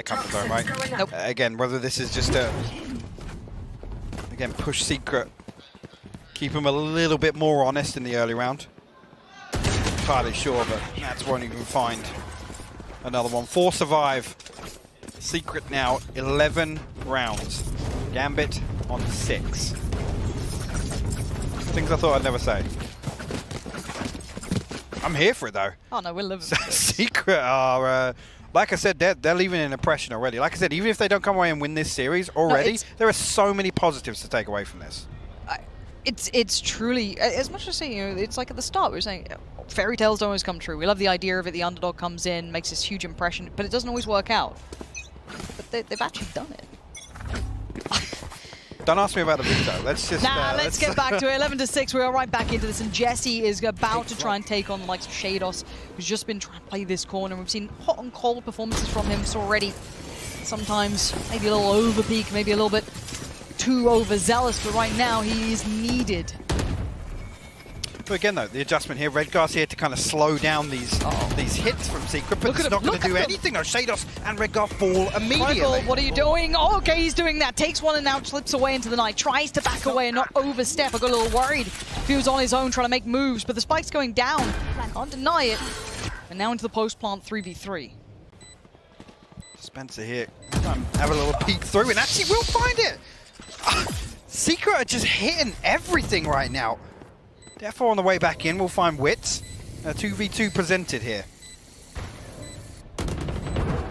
comfort zone, right? Nope. Again, whether this is just a push secret, keep him a little bit more honest in the early round. Entirely sure, but Nats won't even find another one. 4 survive. Secret now 11 rounds. Gambit on 6. Things I thought I'd never say. I'm here for it though. Oh no, we'll live. Secret are, like I said, they're leaving an impression already. Like I said, even if they don't come away and win this series already, there are so many positives to take away from this. It's truly, as much as saying, you know, it's like at the start we were saying, fairy tales don't always come true. We love the idea of it. The underdog comes in, makes this huge impression, but it doesn't always work out. But they've actually done it. Don't ask me about the veto. Let's just... let's get back to it. 11-6, we are right back into this, and Jesse is about to try and take on the likes of Shados, who's just been trying to play this corner. We've seen hot and cold performances from him already. Sometimes maybe a little over peak, maybe a little bit too overzealous, but right now he is needed. But again though, the adjustment here, Redgar's here to kind of slow down these hits from Secret, but it's not going to do anything. No, Shados and Redgar fall immediately. Michael, what are you doing? Oh, okay, he's doing that. Takes one and now slips away into the night. Tries to back away and not overstep. I got a little worried if he was on his own trying to make moves, but the spike's going down. Can't deny it. And now into the post plant 3v3. Spencer here, have a little peek through and actually will find it. Secret are just hitting everything right now. Therefore, on the way back in, we'll find Wits. 2v2 presented here.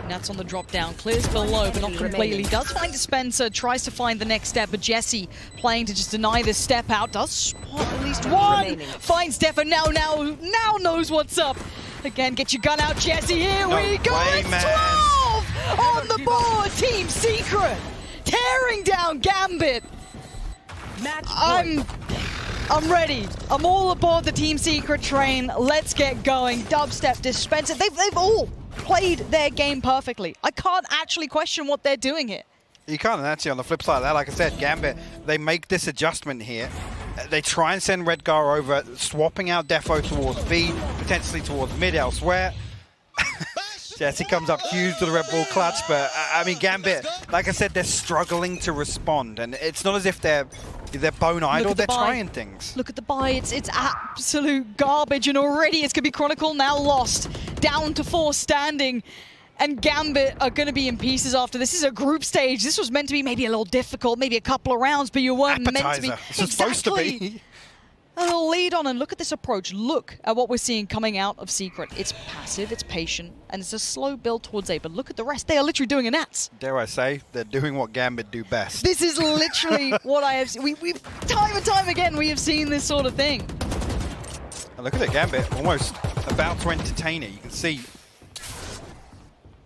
Nats on the drop down, clears below, but not completely. Does find Spencer, tries to find the next step, but Jesse playing to just deny this step out. Does spot at least one. Finds Defo now knows what's up. Again, get your gun out, Jesse. Here we go. It's 12 on the board. Team Secret tearing down Gambit. I'm ready. I'm all aboard the Team Secret train. Let's get going. Dubstep, Dispenser. They've all played their game perfectly. I can't actually question what they're doing here. You can't, and actually on the flip side of that, like I said, Gambit, they make this adjustment here. They try and send Redgar over, swapping out Defo towards B, potentially towards mid elsewhere. Jesse comes up huge to the Red Bull clutch, but I mean, Gambit, like I said, they're struggling to respond, and it's not as if they're bone idle, they're trying things. Look at the buy, it's absolute garbage, and already it's going to be Chronicle now lost, down to 4 standing, and Gambit are going to be in pieces after this. This is a group stage. This was meant to be maybe a little difficult, maybe a couple of rounds, but you weren't meant to be. It's supposed to be. A little lead on, and look at this approach. Look at what we're seeing coming out of Secret. It's passive, it's patient, and it's a slow build towards A, but look at the rest. They are literally doing a Nats. Dare I say, they're doing what Gambit do best. This is literally what I have seen. We've time and time again, we have seen this sort of thing. And look at it, Gambit, almost about to entertain it. You can see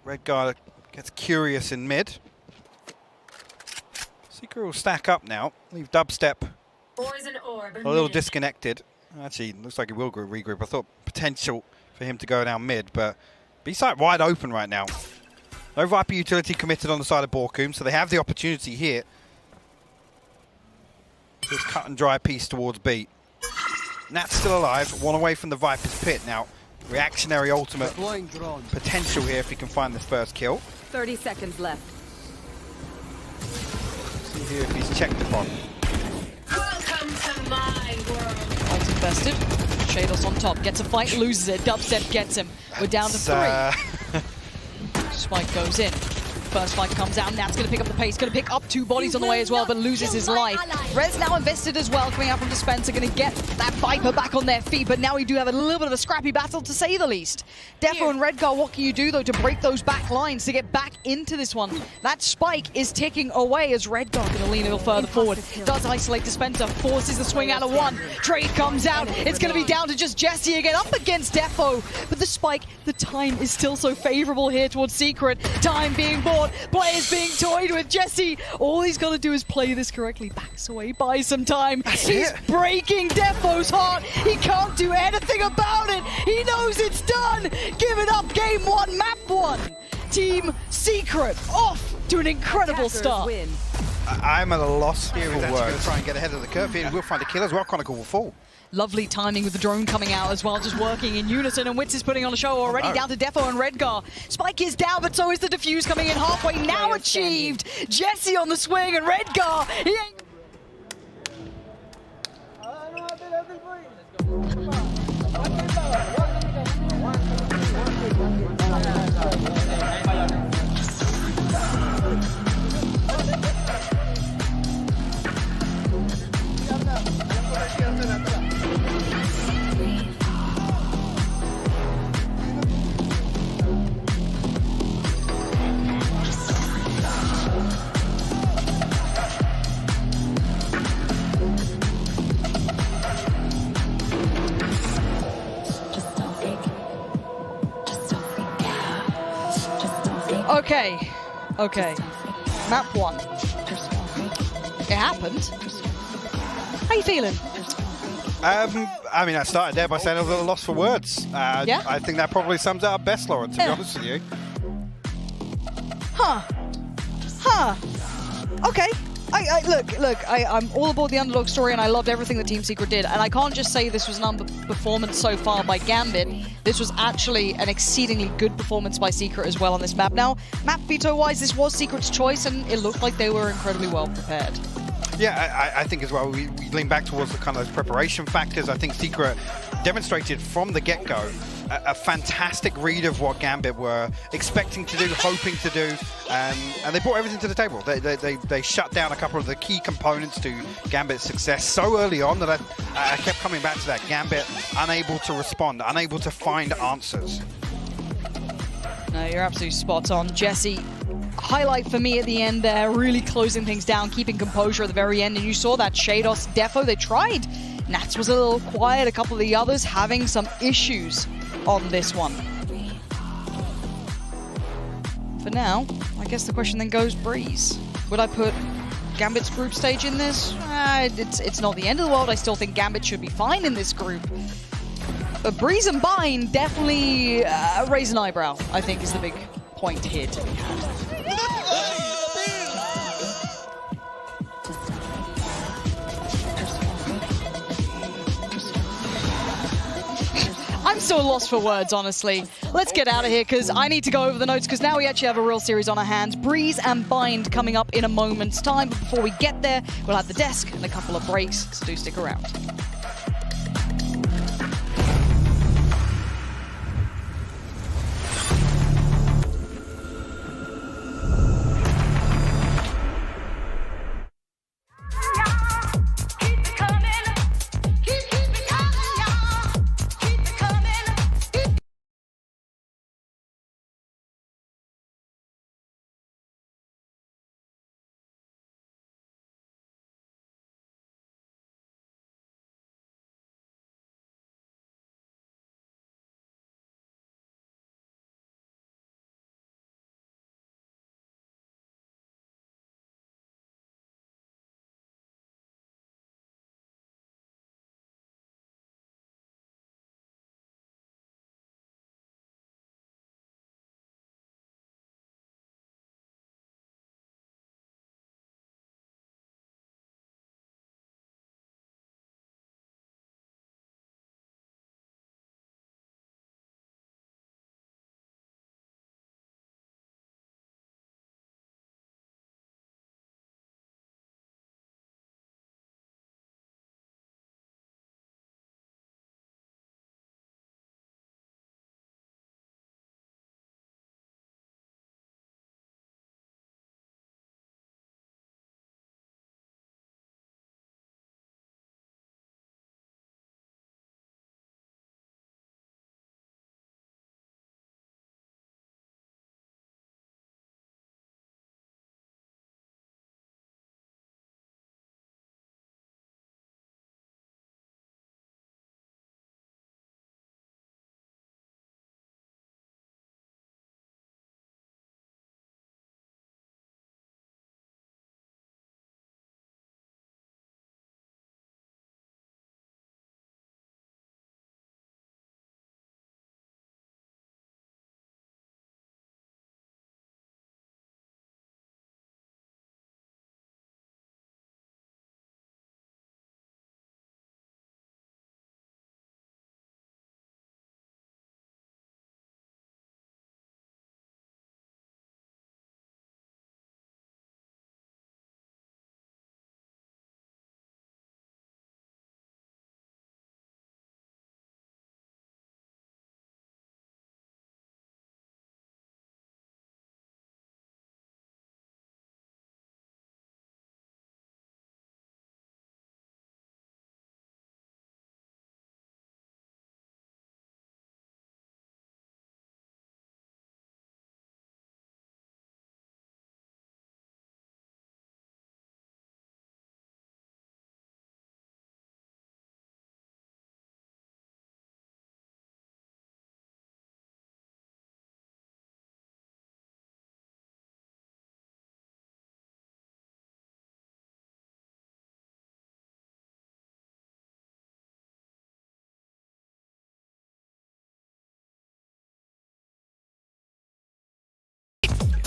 Redgar gets curious in mid. Secret will stack up now, leave Dubstep a little disconnected. Actually, looks like he will regroup. I thought potential for him to go down mid, but B-side wide open right now. No Viper utility committed on the side of Borkum, so they have the opportunity here. This cut and dry piece towards B. Nat's still alive, one away from the Viper's pit now. Reactionary ultimate potential here if he can find this first kill. 30 seconds left. See here if he's checked upon. Welcome to my world. Ulti invested. Shados on top. Gets a fight, loses it. Dubstep gets him. We're down to 3. Spike goes in. First fight comes out. Nat's going to pick up the pace. Going to pick up 2 bodies on the way as well, but loses his life. Rez now invested as well, coming out from Dispenser. Going to get that Viper back on their feet, but now we do have a little bit of a scrappy battle, to say the least. Defo and Redgar, what can you do, though, to break those back lines, to get back into this one? That spike is ticking away as Redgar going to lean a little further forward. Does isolate Dispenser, forces the swing out of 1. Trade comes out. It's going to be down to just Jesse again, up against Defo. But the spike, the time is still so favorable here towards Secret. Time being bought. Players being toyed with. Jesse, all he's got to do is play this correctly. Backs away, buys some time. He's breaking Defo's heart. He can't do anything about it. He knows it's done. Give it up. Game 1, map 1. Team Secret off to an incredible start. I'm at a loss here for words. Going to try and get ahead of the curve here. We'll find a kill as well. Chronicle will fall. Lovely timing with the drone coming out as well, just working in unison, and Wits is putting on a show already, down to Defo and Redgar. Spike is down, but so is the defuse coming in halfway, now achieved. Jesse on the swing, and Redgar, he ain't... Okay. Map 1. It happened. How you feeling? I mean, I started there by saying I was at a loss for words. Yeah? I think that probably sums it up best, Lauren, to be honest with you. Okay. I'm all aboard the underdog story, and I loved everything that Team Secret did. And I can't just say this was an underperformance so far by Gambit. This was actually an exceedingly good performance by Secret as well on this map. Now, map veto-wise, this was Secret's choice, and it looked like they were incredibly well prepared. Yeah, I think as well, we lean back towards the kind of those preparation factors. I think Secret demonstrated from the get-go a fantastic read of what Gambit were expecting to do, hoping to do, and they brought everything to the table. They shut down a couple of the key components to Gambit's success so early on that I kept coming back to that. Gambit unable to respond, unable to find answers. No, you're absolutely spot on. Jesse, highlight for me at the end there, really closing things down, keeping composure at the very end, and you saw that Shados, Defo, they tried. Nats was a little quiet, a couple of the others having some issues on this one. For now, I guess the question then goes, Breeze. Would I put Gambit's group stage in this? It's not the end of the world. I still think Gambit should be fine in this group. But Breeze and Bind definitely raise an eyebrow, I think, is the big point here to be had. I'm still lost for words, honestly. Let's get out of here, because I need to go over the notes, because now we actually have a real series on our hands. Breeze and Bind coming up in a moment's time. But before we get there, we'll have the desk and a couple of breaks, so do stick around.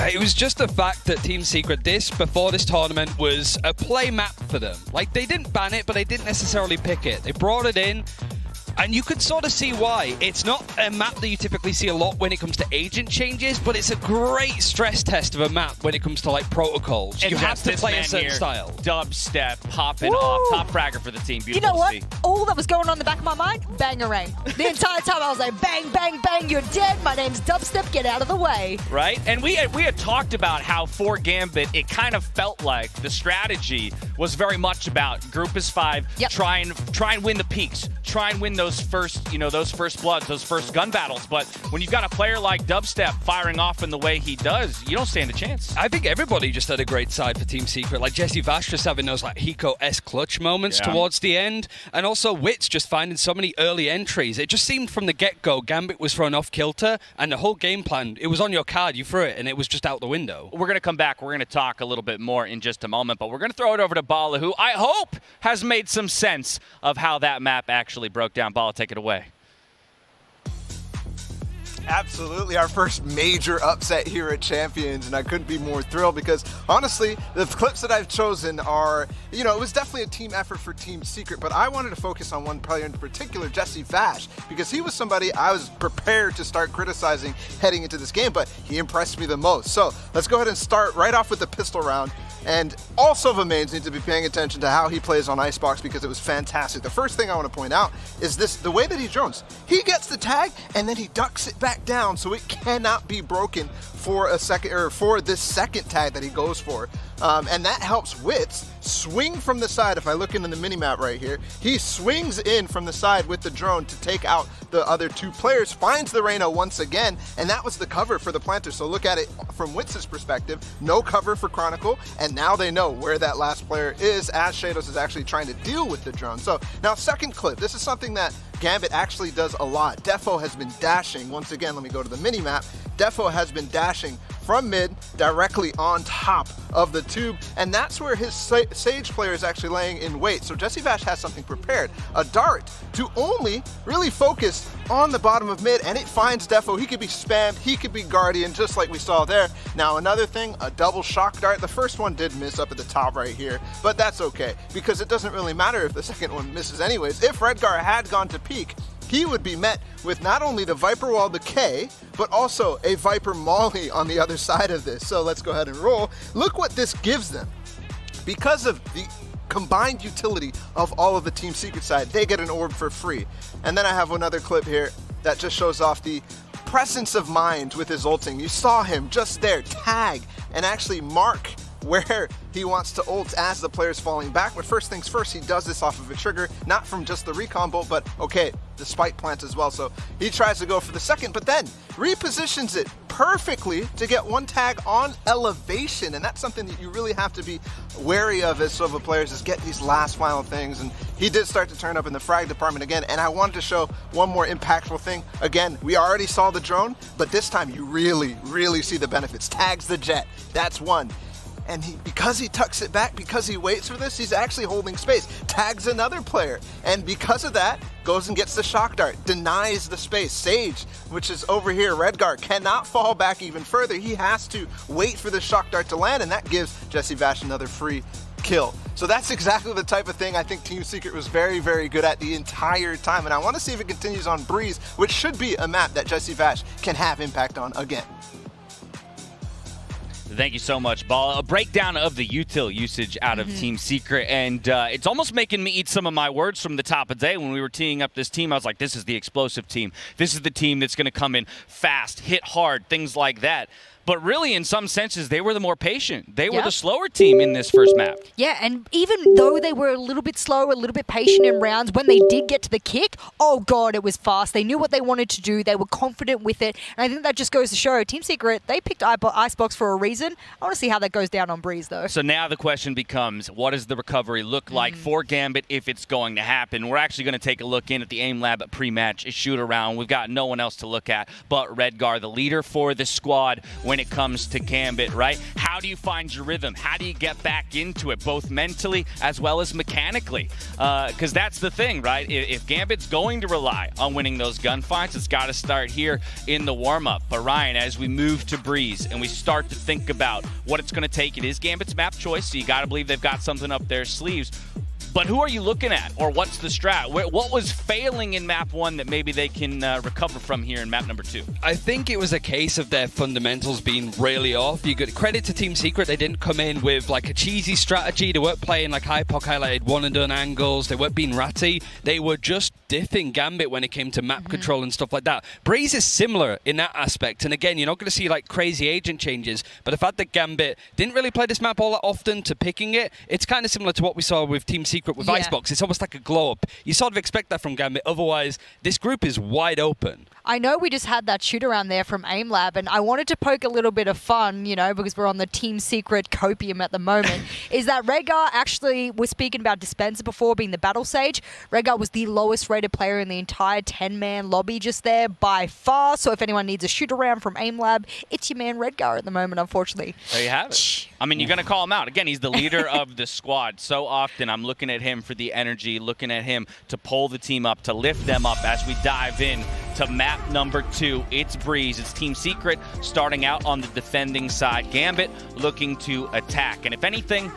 It was just the fact that Team Secret, before this tournament, was a play map for them. Like, they didn't ban it, but they didn't necessarily pick it. They brought it in, and you could sort of see why. It's not a map that you typically see a lot when it comes to agent changes, but it's a great stress test of a map when it comes to, like, protocols. And you have to play a certain here, style. Dubstep, popping off, top fragger for the team. Beautiful You know what? to see. All that was going on in the back of my mind, bangarang. The entire time I was like, bang, bang, bang, you're dead. My name's Dubstep, get out of the way. Right? And we had talked about how for Gambit, it kind of felt like the strategy was very much about group is 5, try and win the peaks, try and win those first bloods, those first gun battles. But when you've got a player like Dubstep firing off in the way he does, you don't stand a chance. I think everybody just had a great side for Team Secret. Like Jesse Vash just having those like Hiko-esque clutch moments towards the end. And also Wits just finding so many early entries. It just seemed from the get-go, Gambit was thrown off kilter, and the whole game plan, it was on your card, you threw it, and it was just out the window. We're going to come back. We're going to talk a little bit more in just a moment, but we're going to throw it over to Bala, who I hope has made some sense of how that map actually broke down. Bala, take it away. Absolutely, our first major upset here at Champions, and I couldn't be more thrilled because, honestly, the clips that I've chosen are, it was definitely a team effort for Team Secret, but I wanted to focus on one player in particular, Jesse Vash, because he was somebody I was prepared to start criticizing heading into this game, but he impressed me the most. So let's go ahead and start right off with the pistol round. And all Silva mains need to be paying attention to how he plays on Icebox because it was fantastic. The first thing I want to point out is the way that he drones. He gets the tag and then he ducks it back down so it cannot be broken for a second, or for this second tag that he goes for. And that helps Wits swing from the side. If I look into the minimap right here, he swings in from the side with the drone to take out the other two players, finds the Reyna once again, and that was the cover for the planter. So look at it from Wits' perspective, no cover for Chronicle, and now they know where that last player is as Shadows is actually trying to deal with the drone. So now second clip, this is something that Gambit actually does a lot. Defo has been dashing. Once again, let me go to the minimap. Defo has been dashing from mid directly on top of the tube, and that's where his Sage player is actually laying in wait. So Jesse Vash has something prepared, a dart to only really focus on the bottom of mid, and it finds Defo. He could be spammed, he could be Guardian, just like we saw there. Now another thing, a double shock dart. The first one did miss up at the top right here, but that's okay because it doesn't really matter if the second one misses anyways. If Redgar had gone to peak, he would be met with not only the Viper Wall Decay, but also a Viper Molly on the other side of this. So let's go ahead and roll. Look what this gives them. Because of the combined utility of all of the Team Secret side, they get an orb for free. And then I have another clip here that just shows off the presence of mind with his ulting. You saw him just there tag and actually mark where he wants to ult as the player's falling back. But first things first, he does this off of a trigger, not from just the recon bolt, but okay, the spike plant as well. So he tries to go for the second, but then repositions it perfectly to get one tag on elevation. And that's something that you really have to be wary of as Silva players, is get these last final things. And he did start to turn up in the frag department again. And I wanted to show one more impactful thing. Again, we already saw the drone, but this time you really, really see the benefits. Tags the jet, that's one. And because he tucks it back, because he waits for this, he's actually holding space, tags another player, and because of that, goes and gets the shock dart, denies the space. Sage, which is over here, Redgar, cannot fall back even further. He has to wait for the shock dart to land, and that gives Jesse Vash another free kill. So that's exactly the type of thing I think Team Secret was very, very good at the entire time, and I want to see if it continues on Breeze, which should be a map that Jesse Vash can have impact on again. Thank you so much, Ball. A breakdown of the util usage out of Team Secret, and it's almost making me eat some of my words from the top of the day. When we were teeing up this team, I was like, this is the explosive team. This is the team that's going to come in fast, hit hard, things like that. But really, in some senses, they were the more patient. They were the slower team in this first map. Yeah, and even though they were a little bit slow, a little bit patient in rounds, when they did get to the kick, oh god, it was fast. They knew what they wanted to do. They were confident with it. And I think that just goes to show Team Secret, they picked Icebox for a reason. I want to see how that goes down on Breeze, though. So now the question becomes, what does the recovery look like for Gambit if it's going to happen? We're actually going to take a look in at the aim lab pre-match, shoot around. We've got no one else to look at but Redgar, the leader for the squad when when it comes to Gambit, right? How do you find your rhythm? How do you get back into it, both mentally as well as mechanically? Because that's the thing, right? If Gambit's going to rely on winning those gunfights, it's got to start here in the warm-up. But Ryan, as we move to Breeze and we start to think about what it's going to take, it is Gambit's map choice, so you got to believe they've got something up their sleeves. But who are you looking at, or what's the strat? What was failing in map 1 that maybe they can recover from here in map number 2? I think it was a case of their fundamentals being really off. You got credit to Team Secret. They didn't come in with like a cheesy strategy. They weren't playing like Hypoc highlighted one and done angles. They weren't being ratty. They were just diffing Gambit when it came to map control and stuff like that. Breeze is similar in that aspect. And again, you're not going to see like crazy agent changes, but the fact that Gambit didn't really play this map all that often to picking it, it's kind of similar to what we saw with Team Secret with Icebox. It's almost like a glow up. You sort of expect that from Gambit. Otherwise, this group is wide open. I know we just had that shoot around there from AimLab, and I wanted to poke a little bit of fun, you know, because we're on the Team Secret copium at the moment, is that Redgar actually was speaking about Dispenser before being the Battle Sage. Redgar was the lowest rated player in the entire 10-man lobby just there by far, so if anyone needs a shoot around from AimLab, it's your man Redgar at the moment, unfortunately. There you have it. I mean, you're going to call him out. Again, he's the leader of the squad. So often I'm looking at him for the energy, looking at him to pull the team up, to lift them up as we dive in to map number 2. It's Breeze. It's Team Secret starting out on the defending side. Gambit looking to attack. And if anything,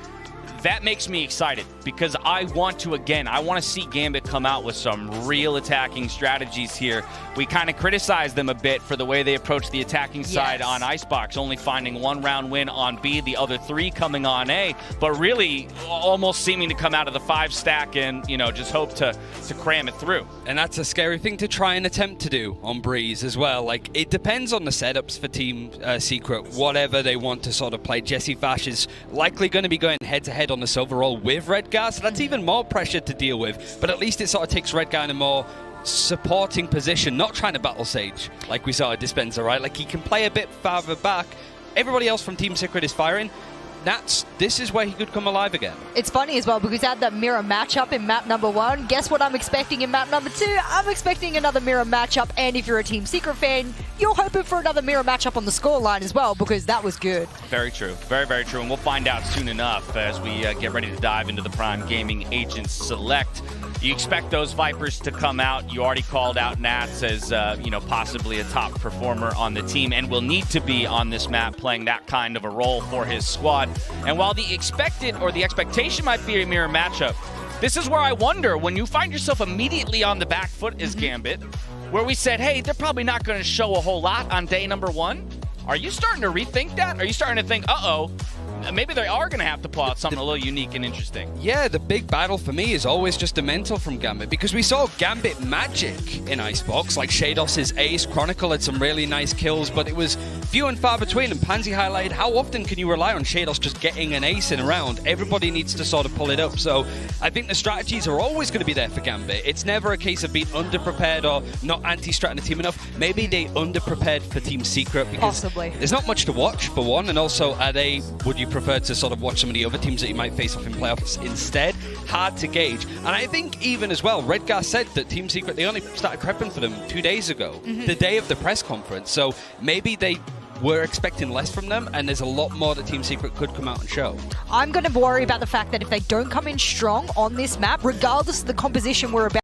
that makes me excited because I want to see Gambit come out with some real attacking strategies here. We kind of criticized them a bit for the way they approached the attacking side on Icebox, only finding 1 round win on B, the other 3 coming on A, but really almost seeming to come out of the 5 stack and, you know, just hope to cram it through. And that's a scary thing to try and attempt to do on Breeze as well. Like, it depends on the setups for Team Secret, whatever they want to sort of play. Jesse Fash is likely going to be going head-to-head on this overall with Redgar, so that's even more pressure to deal with. But at least it sort of takes Redgar in a more supporting position, not trying to battle Sage like we saw at Dispenser, right? Like, he can play a bit farther back. Everybody else from Team Secret is firing. This is where he could come alive again. It's funny as well because we had that mirror matchup in map number 1. Guess what I'm expecting in map number 2? I'm expecting another mirror matchup, and if you're a Team Secret fan, you're hoping for another mirror matchup on the scoreline as well because that was good. Very true. Very, very true. And we'll find out soon enough as we get ready to dive into the Prime Gaming Agents Select. You expect those Vipers to come out. You already called out Nats as, you know, possibly a top performer on the team and will need to be on this map playing that kind of a role for his squad. And while the expectation might be a mirror matchup, this is where I wonder, when you find yourself immediately on the back foot as Gambit, where we said, hey, they're probably not going to show a whole lot on day number 1. Are you starting to rethink that? Are you starting to think, uh-oh, maybe they are going to have to pull out something a little unique and interesting? Yeah, the big battle for me is always just the mental from Gambit, because we saw Gambit magic in Icebox, like Shados's ace. Chronicle had some really nice kills, but it was few and far between, and Pansy highlighted how often can you rely on Shados just getting an ace in a round? Everybody needs to sort of pull it up, so I think the strategies are always going to be there for Gambit. It's never a case of being underprepared or not anti-stratting the team enough. Maybe they underprepared for Team Secret because there's not much to watch, for one, and also would you prefer to sort of watch some of the other teams that you might face off in playoffs instead? Hard to gauge. And I think even as well, Redgar said that Team Secret, they only started prepping for them 2 days ago, the day of the press conference. So maybe they were expecting less from them, and there's a lot more that Team Secret could come out and show. I'm going to worry about the fact that if they don't come in strong on this map, regardless of the composition we're about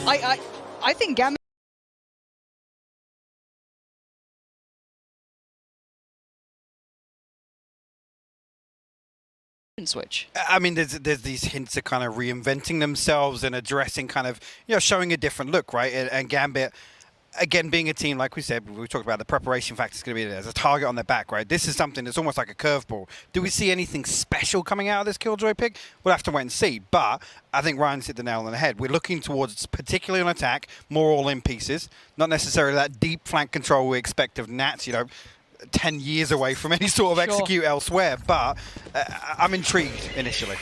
I think Gambit second switch. I mean, there's these hints of kind of reinventing themselves and addressing kind of, showing a different look, right? And Gambit, again, being a team, like we said, we talked about the preparation factor is going to be there's a target on their back, right? This is something that's almost like a curveball. Do we see anything special coming out of this Killjoy pick? We'll have to wait and see. But I think Ryan's hit the nail on the head. We're looking towards, particularly on attack, more all-in pieces, not necessarily that deep flank control we expect of Nats, 10 years away from any sort of execute elsewhere, but I'm intrigued initially.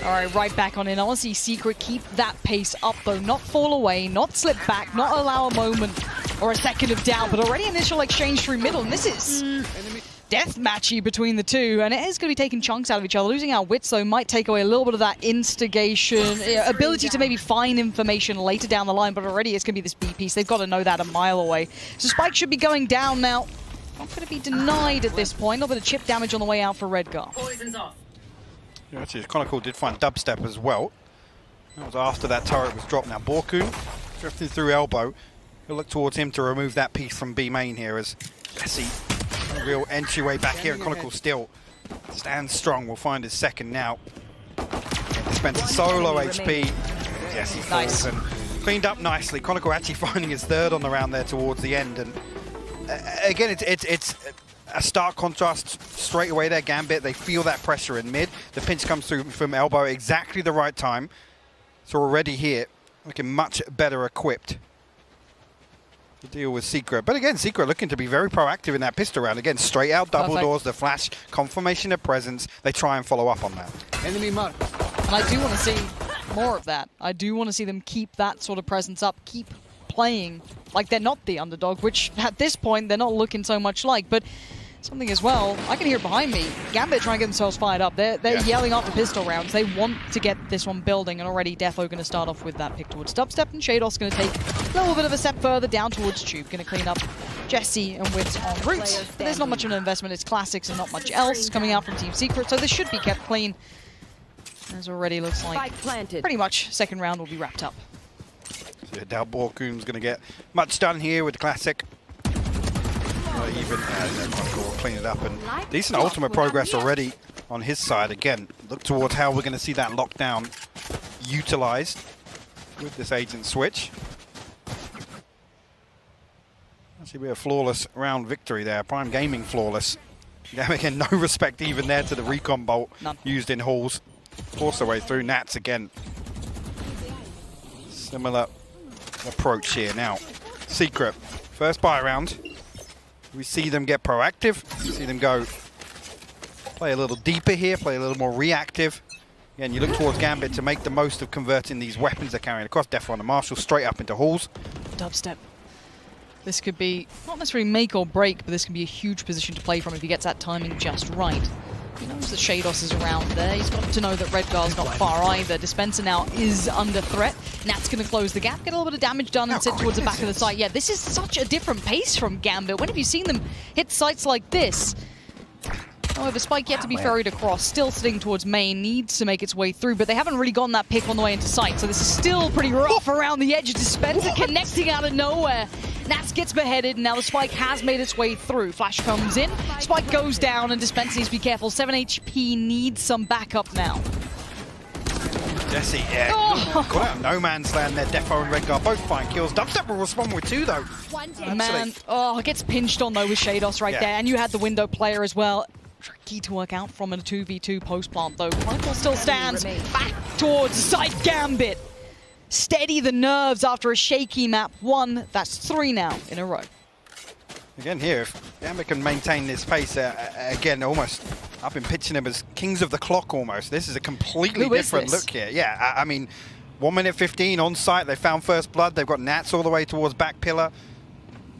All right, right back on in. I want to see Secret keep that pace up, though. Not fall away, not slip back, not allow a moment or a second of doubt, but already initial exchange through middle, and this is death matchy between the two, and it is going to be taking chunks out of each other. Losing our wits, though, might take away a little bit of that instigation, ability to maybe find information later down the line, but already it's going to be this B piece. They've got to know that a mile away. So Spike should be going down now. Not going to be denied at this point. A little bit of chip damage on the way out for Redgar. Poison's off. Yeah, actually, Chronicle did find dubstep as well. That was after that turret was dropped. Now Borkun drifting through elbow. He'll look towards him to remove that piece from B main here as Jesse, a real entryway back here. And Chronicle still stands strong. We'll find his second now. Dispenser solo HP. Jesse falls and cleaned up nicely. Chronicle actually finding his third on the round there towards the end. And again, it's a stark contrast straight away there. Gambit, they feel that pressure in mid. The pinch comes through from elbow exactly the right time. So already here, looking much better equipped to deal with Secret. But again, Secret looking to be very proactive in that pistol round. Again, straight out double doors, the flash, confirmation of presence. They try and follow up on that. Enemy mark. And I do want to see more of that. I do want to see them keep that sort of presence up, keep playing like they're not the underdog, which at this point they're not looking so much like. But something as well, I can hear it behind me. Gambit trying to get themselves fired up. They're yelling after pistol rounds. They want to get this one building, and already Defo going to start off with that pick towards dubstep, and Shados going to take a little bit of a step further down towards Tube. Going to clean up Jesse and Wits en route. But there's not much of an investment. It's classics and not much else coming out from Team Secret, so this should be kept clean. As already looks like pretty much second round will be wrapped up. So I doubt Borkun's going to get much done here with the classic. Even will clean it up, and decent ultimate progress already on his side. Again, look towards how we're going to see that lockdown utilized with this agent switch. Actually, be a flawless round victory there. Prime Gaming flawless. Yeah, again, no respect even there to the recon bolt used in halls. Force their way through. Nats again. Similar approach here now. Secret, first buy round. We see them get proactive. We see them go play a little deeper here, play a little more reactive. Again, you look towards Gambit to make the most of converting these weapons they're carrying across. Defo and Marshall straight up into halls. Dubstep. This could be not necessarily make or break, but this can be a huge position to play from if he gets that timing just right. He knows that Shados is around there. He's got to know that Redgar's not far either. Dispenser now is under threat. Nat's going to close the gap, get a little bit of damage done, and sit towards the back of the site. Yeah, this is such a different pace from Gambit. When have you seen them hit sites like this? However, Spike yet to be ferried across, still sitting towards main, needs to make its way through, but they haven't really gotten that pick on the way into sight, so this is still pretty rough around the edge. Dispenser connecting out of nowhere. Nats gets beheaded, and now the Spike has made its way through. Flash comes in, Spike goes down, and Dispenser needs to be careful. 7 HP needs some backup now. Jesse, got out no man's land there. Defo and Redgar both find kills. Dubstep will respond with 2 though. Man, gets pinched on though with Shados right there, and you had the window player as well. Tricky to work out from a 2v2 post plant though. Chronicle still stands back towards side. Gambit. Steady the nerves after a shaky map. 1, that's 3 now in a row. Again here, if Gambit can maintain this pace, again, almost, I've been pitching them as kings of the clock almost. This is a completely different look here. Yeah, I mean, 1 minute 15 on site, they found first blood, they've got Nats all the way towards back pillar.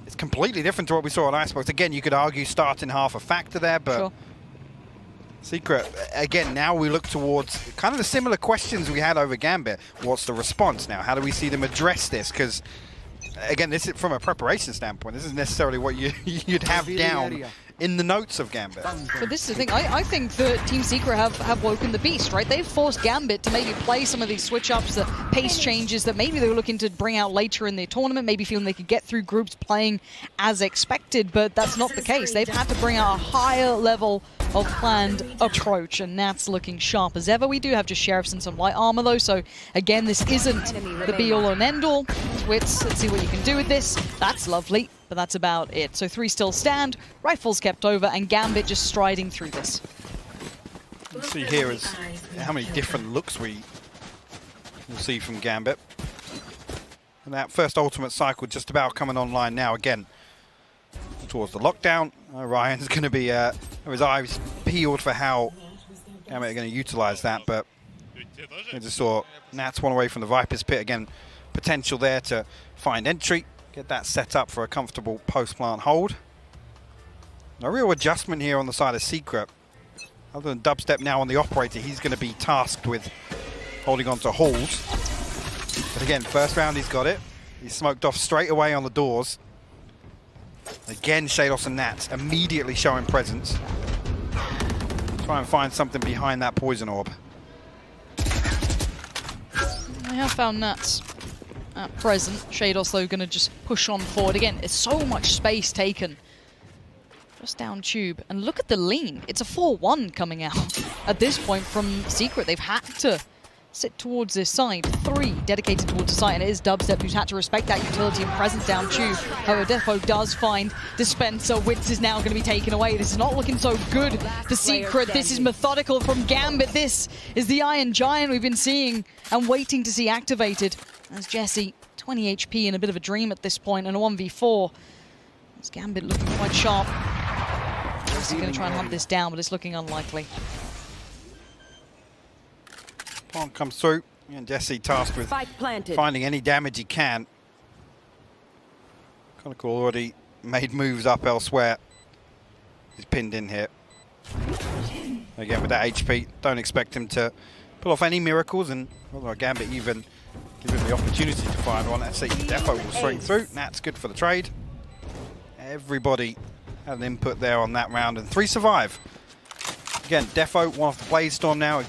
It's completely different to what we saw on Icebox. Again, you could argue starting half a factor there, but sure. Secret, again, now we look towards kind of the similar questions we had over Gambit. What's the response now? How do we see them address this? Because, again, this is from a preparation standpoint. This isn't necessarily what you'd have down in the notes of Gambit. So this is the thing. I think that Team Secret have woken the beast, right? They've forced Gambit to maybe play some of these switch-ups, the pace changes that maybe they were looking to bring out later in the tournament, maybe feeling they could get through groups playing as expected, but that's not the case. They've had to bring out a higher level of planned approach, and Nat's looking sharp as ever. We do have just Sheriffs and some light armor though, so again, this isn't the be-all and end-all. Twits, let's see what you can do with this. That's lovely, but that's about it. So 3 still stand, rifles kept over, and Gambit just striding through this. You see here is how many different looks we will see from Gambit. And that first ultimate cycle just about coming online now again. Towards the lockdown, Ryan's going to be his eyes peeled for how Gambit are going to utilize that, but I just saw Nats one away from the Viper's Pit again. Potential there to find entry, get that set up for a comfortable post-plant hold. A real adjustment here on the side of Secret. Other than Dubstep now on the operator, he's going to be tasked with holding on to halls. But again, first round he's got it. He's smoked off straight away on the doors. Again, Shados and Nats immediately showing presence. Try and find something behind that poison orb. I have found Nats at present. Shados though going to just push on forward again. There's so much space taken. Just down tube, and look at the lean. It's a 4-1 coming out at this point from Secret. They've had to sit towards this side. 3 dedicated towards the side, and it is Dubstep who's had to respect that utility and presence down tube. However, Defo does find Dispenser. Wits is now going to be taken away. This is not looking so good for Secret. This is methodical from Gambit. This is the Iron Giant we've been seeing and waiting to see activated. As Jesse, 20 HP in a bit of a dream at this point, and a 1v4. As Gambit looking quite sharp. He's going to try and hunt this down, but it's looking unlikely. Plant comes through, and Jesse tasked with finding any damage he can. Conical already made moves up elsewhere. He's pinned in here. Again, with that HP, don't expect him to pull off any miracles, and well, Gambit even give him the opportunity to find one. Let's see, Defo will swing through. That's good for the trade. Everybody had an input there on that round, and 3 survive. Again, Defo, one off the Blade Storm now.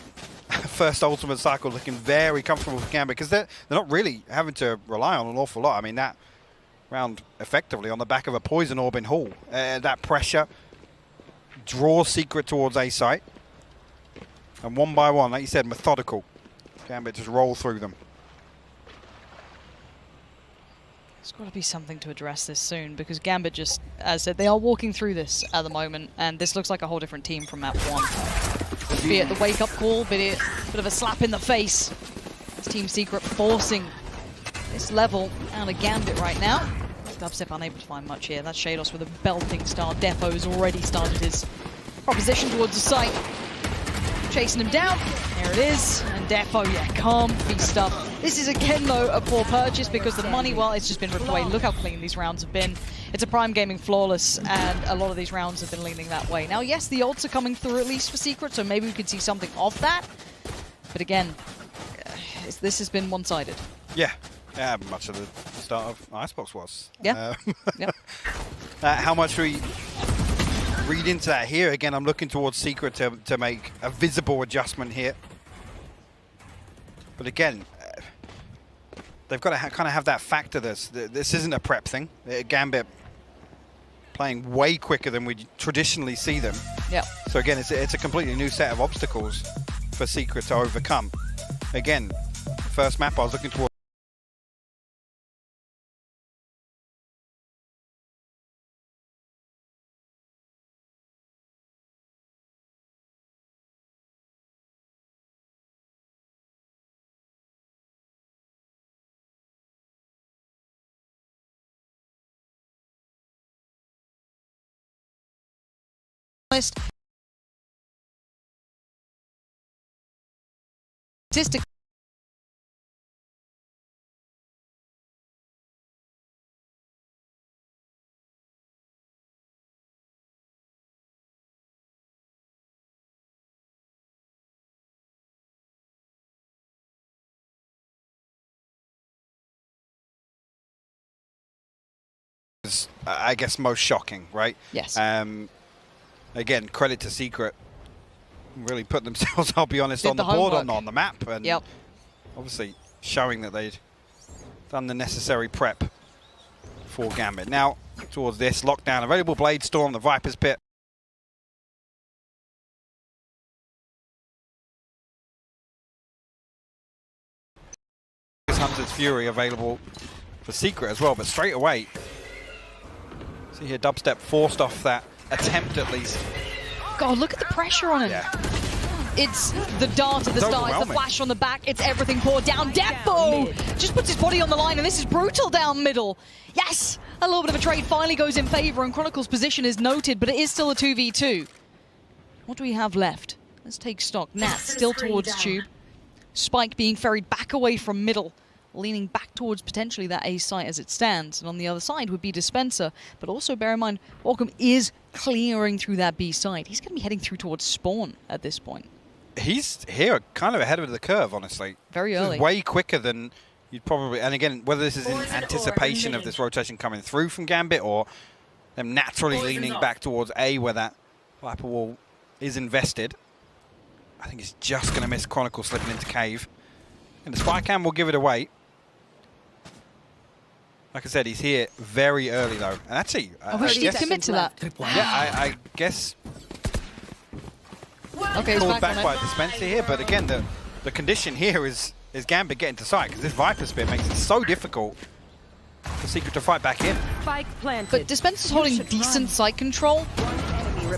First ultimate cycle looking very comfortable for Gambit, because they're not really having to rely on an awful lot. I mean, that round effectively on the back of a poison orb in Hall. That pressure draws Secret towards A site. And one by one, like you said, methodical. Gambit just roll through them. There's got to be something to address this soon, because Gambit just, as I said, they are walking through this at the moment, and this looks like a whole different team from map 1. Be it the wake-up call, be it a bit of a slap in the face. It's Team Secret forcing this level out of Gambit right now. Dubstep unable to find much here. That's Shados with a belting start. Defo's already started his proposition towards the site. Chasing him down. There it is. And Defo, yeah, can't be stuck. This is again, though, a poor purchase, because the money, well, it's just been ripped away. Look how clean these rounds have been. It's a Prime Gaming flawless, and a lot of these rounds have been leaning that way. Now, yes, the odds are coming through, at least for Secret, so maybe we could see something of that. But again, this has been one-sided. Yeah. Yeah, much of the start of Icebox was. Yeah. Yep. How much we read into that here. Again, I'm looking towards Secret to make a visible adjustment here. But again, they've got to kind of have that factor. This isn't a prep thing. Gambit playing way quicker than we traditionally see them. Yeah. So again, it's a completely new set of obstacles for Secret to overcome. Again, first map I was looking towards. Statistic. I guess most shocking, right? Yes. Again, credit to Secret. Really put themselves, I'll be honest, Did on the board, on the map, and obviously showing that they'd done the necessary prep for Gambit. Now, towards this lockdown, available Blade Storm, the Viper's Pit. Hunter's Fury available for Secret as well, but straight away, see here, Dubstep forced off that attempt at least. God, look at the pressure on him. Yeah. It's the dart at the start, it's the flash on the back, it's everything poured down. Defo just puts his body on the line, and this is brutal down middle. Yes, a little bit of a trade finally goes in favor, and Chronicle's position is noted, but it is still a 2v2. What do we have left? Let's take stock. Nat still towards Tube. Spike being ferried back away from middle, leaning back towards potentially that A site as it stands. And on the other side would be Dispenser, but also bear in mind, Walcom is clearing through that B side. He's going to be heading through towards spawn at this point. He's here kind of ahead of the curve, honestly. Very early. Way quicker than you'd probably... And again, whether this is in anticipation of this rotation coming through from Gambit or them naturally leaning back towards A where that Viper wall is invested. I think he's just going to miss Chronicle slipping into cave. And the spy cam will give it away. Like I said, he's here very early though. And actually, I wish he'd commit to that. Yeah, I guess... Okay, he's called back back by Dispenser here, but again, the condition here is Gambit getting to sight, because this Viper Spear makes it so difficult for Secret to fight back in. But Dispenser's holding decent sight control.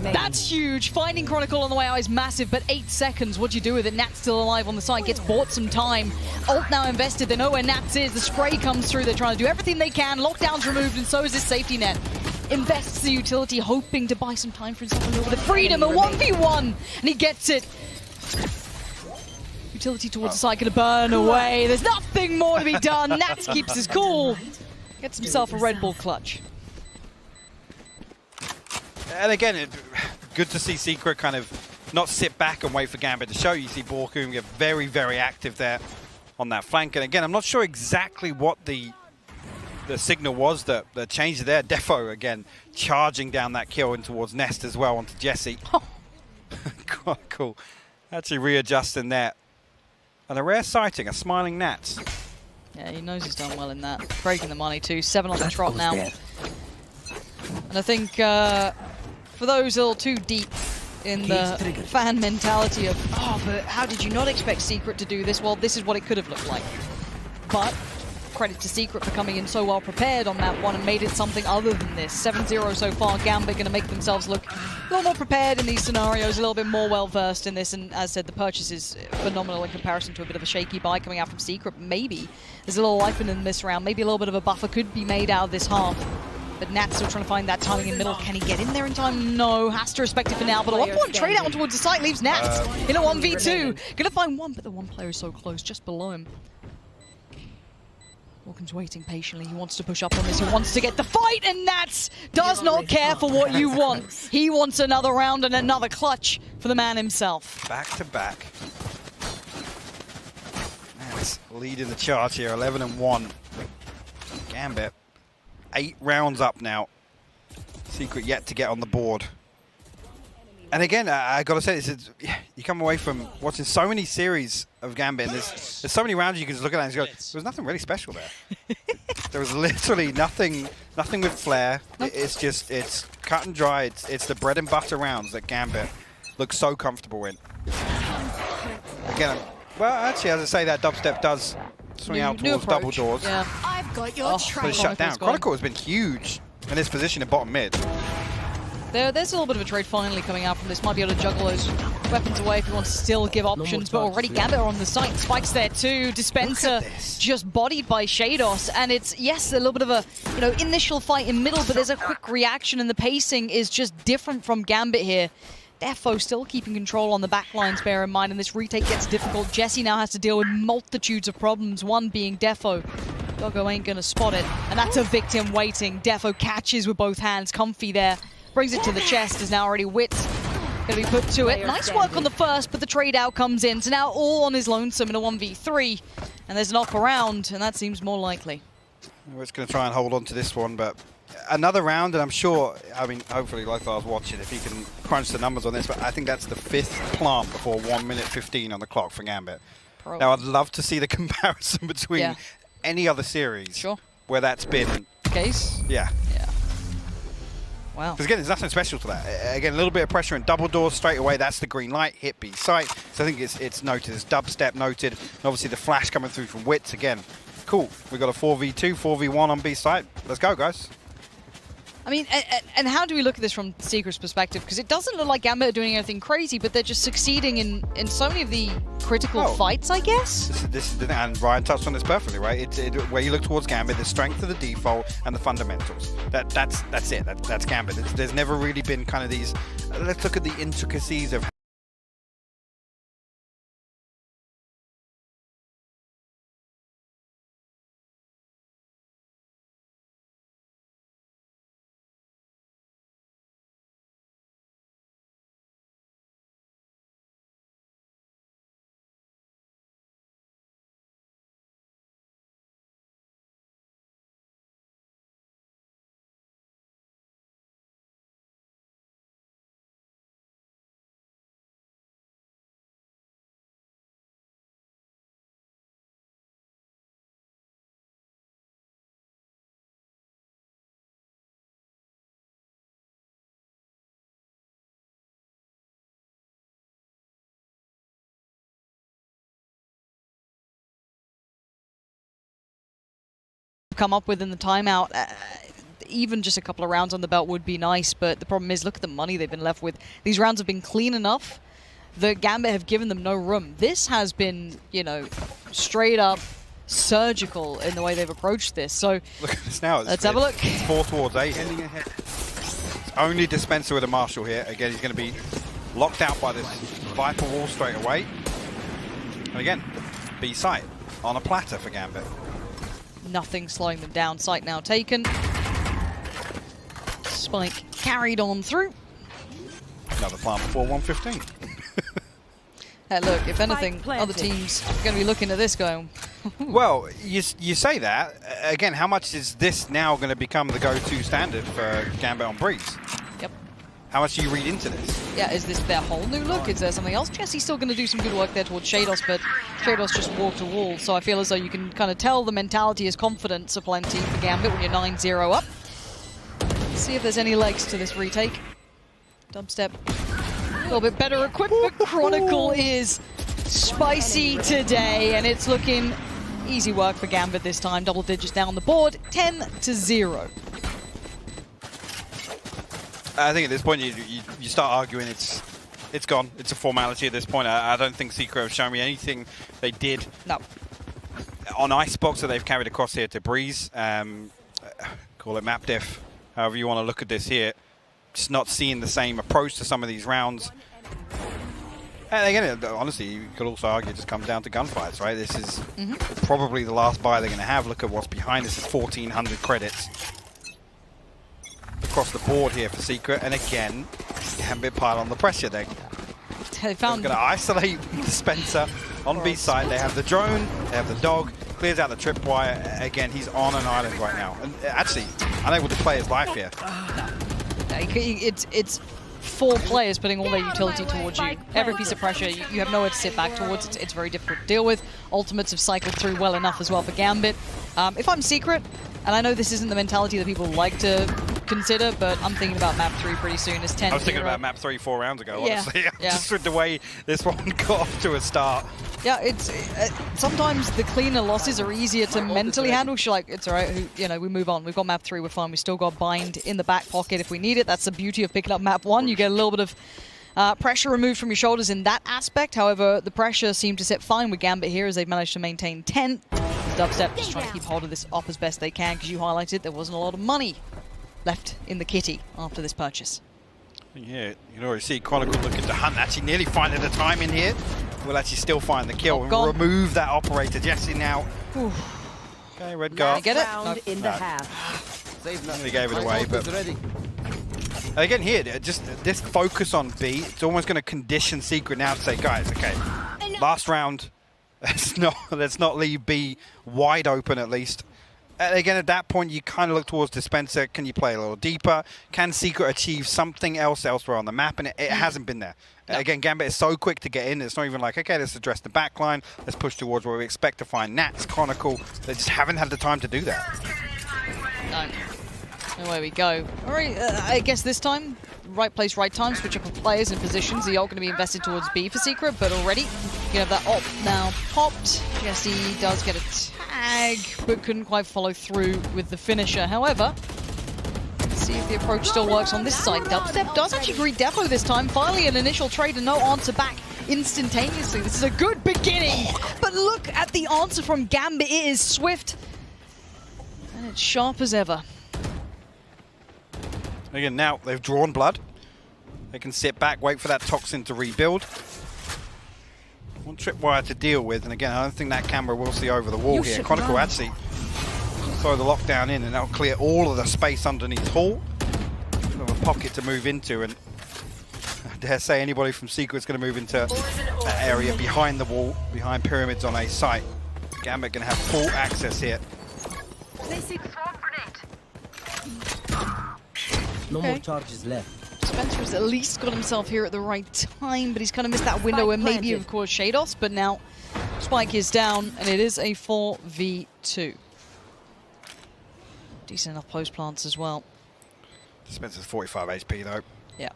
That's huge. Finding Chronicle on the way out is massive, but 8 seconds. What do you do with it? Nat's still alive on the side, gets bought some time. Ult now invested. They know where Nats is. The spray comes through. They're trying to do everything they can. Lockdown's removed, and so is his safety net. Invests the utility, hoping to buy some time for himself a little bit of freedom. A 1v1, and he gets it. Utility towards the side, gonna burn away. There's nothing more to be done. Nats keeps his cool. Gets himself a Red Bull clutch. And again, good to see Secret kind of not sit back and wait for Gambit to show. You see Borkum get very, very active there on that flank. And again, I'm not sure exactly what the signal was that changed there. Defo again charging down that kill in towards Nest as well onto Jesse. Oh. Cool. Actually readjusting that. And a rare sighting, a smiling Nats. Yeah, he knows he's done well in that. Breaking the money too. 7 on the trot now. And I think for those a little too deep in the fan mentality of, oh, but how did you not expect Secret to do this? Well, this is what it could have looked like. But credit to Secret for coming in so well prepared on map 1 and made it something other than this. 7-0 so far. Gambit going to make themselves look a little more prepared in these scenarios, a little bit more well-versed in this, and as said, the purchase is phenomenal in comparison to a bit of a shaky buy coming out from Secret. Maybe there's a little life in this round. Maybe a little bit of a buffer could be made out of this half. But Nat's still trying to find that timing in middle. Can he get in there in time? No. Has to respect it for now. But a 1-1 trade out towards the site leaves Nat in a 1v2. Gonna find one, but the one player is so close, just below him. Walken's waiting patiently. He wants to push up on this. He wants to get the fight, and Nats does not care for what you want. He wants another round and another clutch for the man himself. Back to back. Nats leading the charge here, 11-1. Gambit. 8 rounds up now. Secret yet to get on the board. And again, I gotta say, this is, you come away from watching so many series of Gambit, and there's so many rounds you can just look at and go, there was nothing really special there. There was literally nothing with flair. It's just, it's cut and dry. It's the bread and butter rounds that Gambit looks so comfortable in. Again, well, actually, as I say, that dubstep does swing out towards double doors. Yeah. I've got your But it's shut down. Chronicle has been huge in his position in bottom mid. There's a little bit of a trade finally coming out from this. Might be able to juggle those weapons away if he wants to still give options, but already Gambit are on the site. Spike's there too. Dispenser just bodied by Shados, and it's, yes, a little bit of a, initial fight in middle, but there's a quick reaction, and the pacing is just different from Gambit here. Defo still keeping control on the backlines, bear in mind, and this retake gets difficult. Jesse now has to deal with multitudes of problems, one being Defo. Doggo ain't gonna spot it, and that's a victim waiting. Defo catches with both hands, comfy there. Brings it to the chest, is now already Wits gonna be put to it. Nice work on the first, but the trade out comes in. So now all on his lonesome in a 1v3, and there's an off around, and that seems more likely. Wits gonna try and hold on to this one, but another round, and I'm sure, hopefully, like I was watching, if he can crunch the numbers on this, but I think that's the 5th plant before 1 minute 15 on the clock for Gambit. Probably. Now, I'd love to see the comparison between any other series where that's been the case. Yeah. Wow. Because again, there's nothing special to that. Again, a little bit of pressure and double doors straight away. That's the green light, hit B site. So I think it's noted. It's dubstep noted. And obviously the flash coming through from Wits again. Cool. We got a 4v2, 4v1 on B side. Let's go, guys. I mean, and how do we look at this from Secret's perspective? Because it doesn't look like Gambit are doing anything crazy, but they're just succeeding in so many of the critical fights, I guess. This is the thing, and Ryan touched on this perfectly, right? Where you look towards Gambit, the strength of the default and the fundamentals. That's it. That's Gambit. There's never really been kind of these. Let's look at the intricacies of. Come up with in the timeout. Even just a couple of rounds on the belt would be nice, but the problem is, look at the money they've been left with. These rounds have been clean enough. The Gambit have given them no room. This has been, you know, straight up surgical in the way they've approached this. So look at this now. Let's have a look. 4 towards 8, ending ahead. It's only Dispenser with a Marshall here. Again, he's going to be locked out by this Viper wall straight away. And again, B site on a platter for Gambit. Nothing slowing them down. Site now taken. Spike carried on through. Another plant before 115. Look, if anything, other teams are going to be looking at this going... Well, you say that. Again, how much is this now going to become the go-to standard for Gambit on Breeze? Yep. How much do you read into this? Yeah, is this their whole new look? Is there something else? Jesse's still going to do some good work there towards Shados, but Shados just walked a wall, so I feel as though you can kind of tell the mentality is confidence aplenty for Gambit when you're 9-0 up. Let's see if there's any legs to this retake. Dubstep, a little bit better equipped, but Chronicle is spicy today, and it's looking easy work for Gambit this time. Double digits down the board, 10-0. I think at this point you start arguing it's gone. It's a formality at this point. I don't think Secret have shown me anything they did on Icebox that they've carried across here to Breeze. Call it map diff, however you want to look at this here. Just not seeing the same approach to some of these rounds. And again, honestly, you could also argue it just comes down to gunfights, right? This is probably the last buy they're going to have. Look at what's behind this is 1,400 credits. Across the board here for Secret, and again, Gambit pile on the pressure. They're going to isolate Dispenser on B side. They have the drone, they have the dog, clears out the tripwire. Again, he's on an island right now, and actually unable to play his life here. It's 4 players putting all their utility towards you. Every piece of pressure, you have nowhere to sit back towards. It's very difficult to deal with. Ultimates have cycled through well enough as well for Gambit. If I'm Secret, and I know this isn't the mentality that people like to consider, but I'm thinking about map 3 pretty soon. It's 10-0. I was thinking about map 3 4 rounds ago, Yeah, honestly. yeah. Just with the way this one got off to a start. Yeah, it's sometimes the cleaner losses are easier to mentally handle. She's like, it's all right, you know, we move on. We've got map 3, we're fine. We still got bind in the back pocket if we need it. That's the beauty of picking up map 1. You get a little bit of pressure removed from your shoulders in that aspect. However, the pressure seemed to sit fine with Gambit here as they've managed to maintain 10. Dubstep just trying to keep hold of this up as best they can, because you highlighted there wasn't a lot of money left in the kitty after this purchase. Yeah, you can already see Chronicle looking to hunt, actually nearly finding the time in here. We'll actually still find the kill and remove that operator. Jesse now. Ooh. Okay, red guard. Get it? Round in the half. He gave it away, but again here, just this focus on B, it's almost going to condition Secret now to say, guys, okay, last round, let's not leave B wide open at least. Again, at that point, you kind of look towards Dispenser. Can you play a little deeper? Can Secret achieve something else elsewhere on the map? And it hasn't been there. No. Again, Gambit is so quick to get in. It's not even like, okay, let's address the back line. Let's push towards where we expect to find Nats, Chronicle. They just haven't had the time to do that. No. Away we go. All right, I guess this time, right place, right time, switch up of players and positions. The ult going to be invested towards B for Secret, but already you have that ult now popped. Jesse does get a tag, but couldn't quite follow through with the finisher. However, let's see if the approach still works on this side. Dubstep does actually greet Defo this time. Finally, an initial trade and no answer back instantaneously. This is a good beginning, but look at the answer from Gambit. It is swift and it's sharp as ever. Again, now they've drawn blood. They can sit back, wait for that toxin to rebuild. One tripwire to deal with, and again, I don't think that camera will see over the wall here. Chronicle actually throw the lockdown in, and that'll clear all of the space underneath Hall. Sort of a pocket to move into, and I dare say anybody from Secret's going to move into that area behind the wall, behind pyramids on a site. Gambit going to have full access here. No more charges left. Spencer has at least got himself here at the right time, but he's kind of missed that window where maybe, of course, Shados, but now Spike is down, and it is a 4v2. Decent enough post plants as well. Spencer's 45 HP though. Yeah.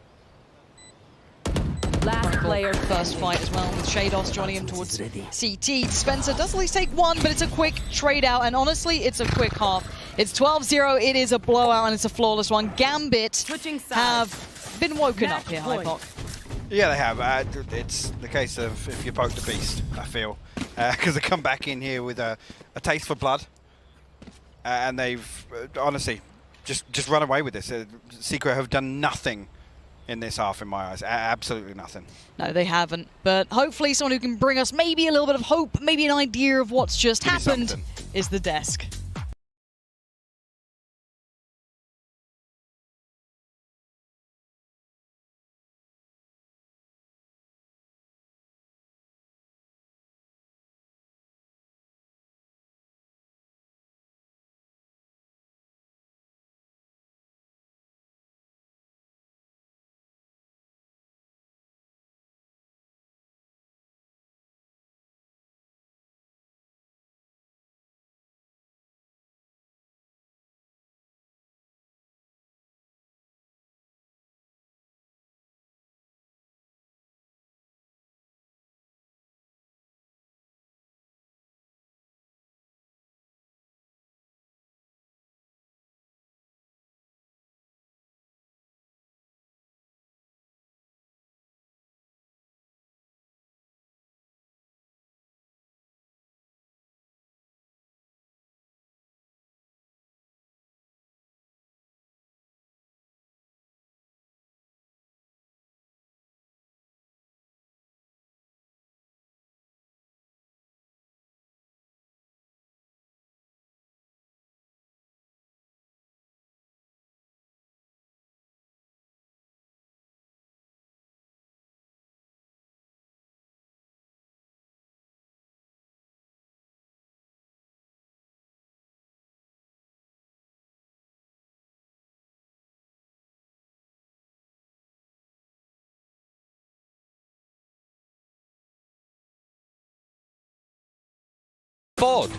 Last player First fight as well, with Shados joining him towards CT. Spencer does at least take one, but it's a quick trade out, and honestly, it's a quick half. It's 12-0, it is a blowout, and it's a flawless one. Gambit have been woken up here, Hypoc. Yeah, they have. It's the case of if you poke the beast, I feel. Because they come back in here with a taste for blood. And they've, honestly, just run away with this. Secret have done nothing in this half in my eyes. Absolutely nothing. No, they haven't. But hopefully someone who can bring us maybe a little bit of hope, maybe an idea of what's just happened is the desk. Ford.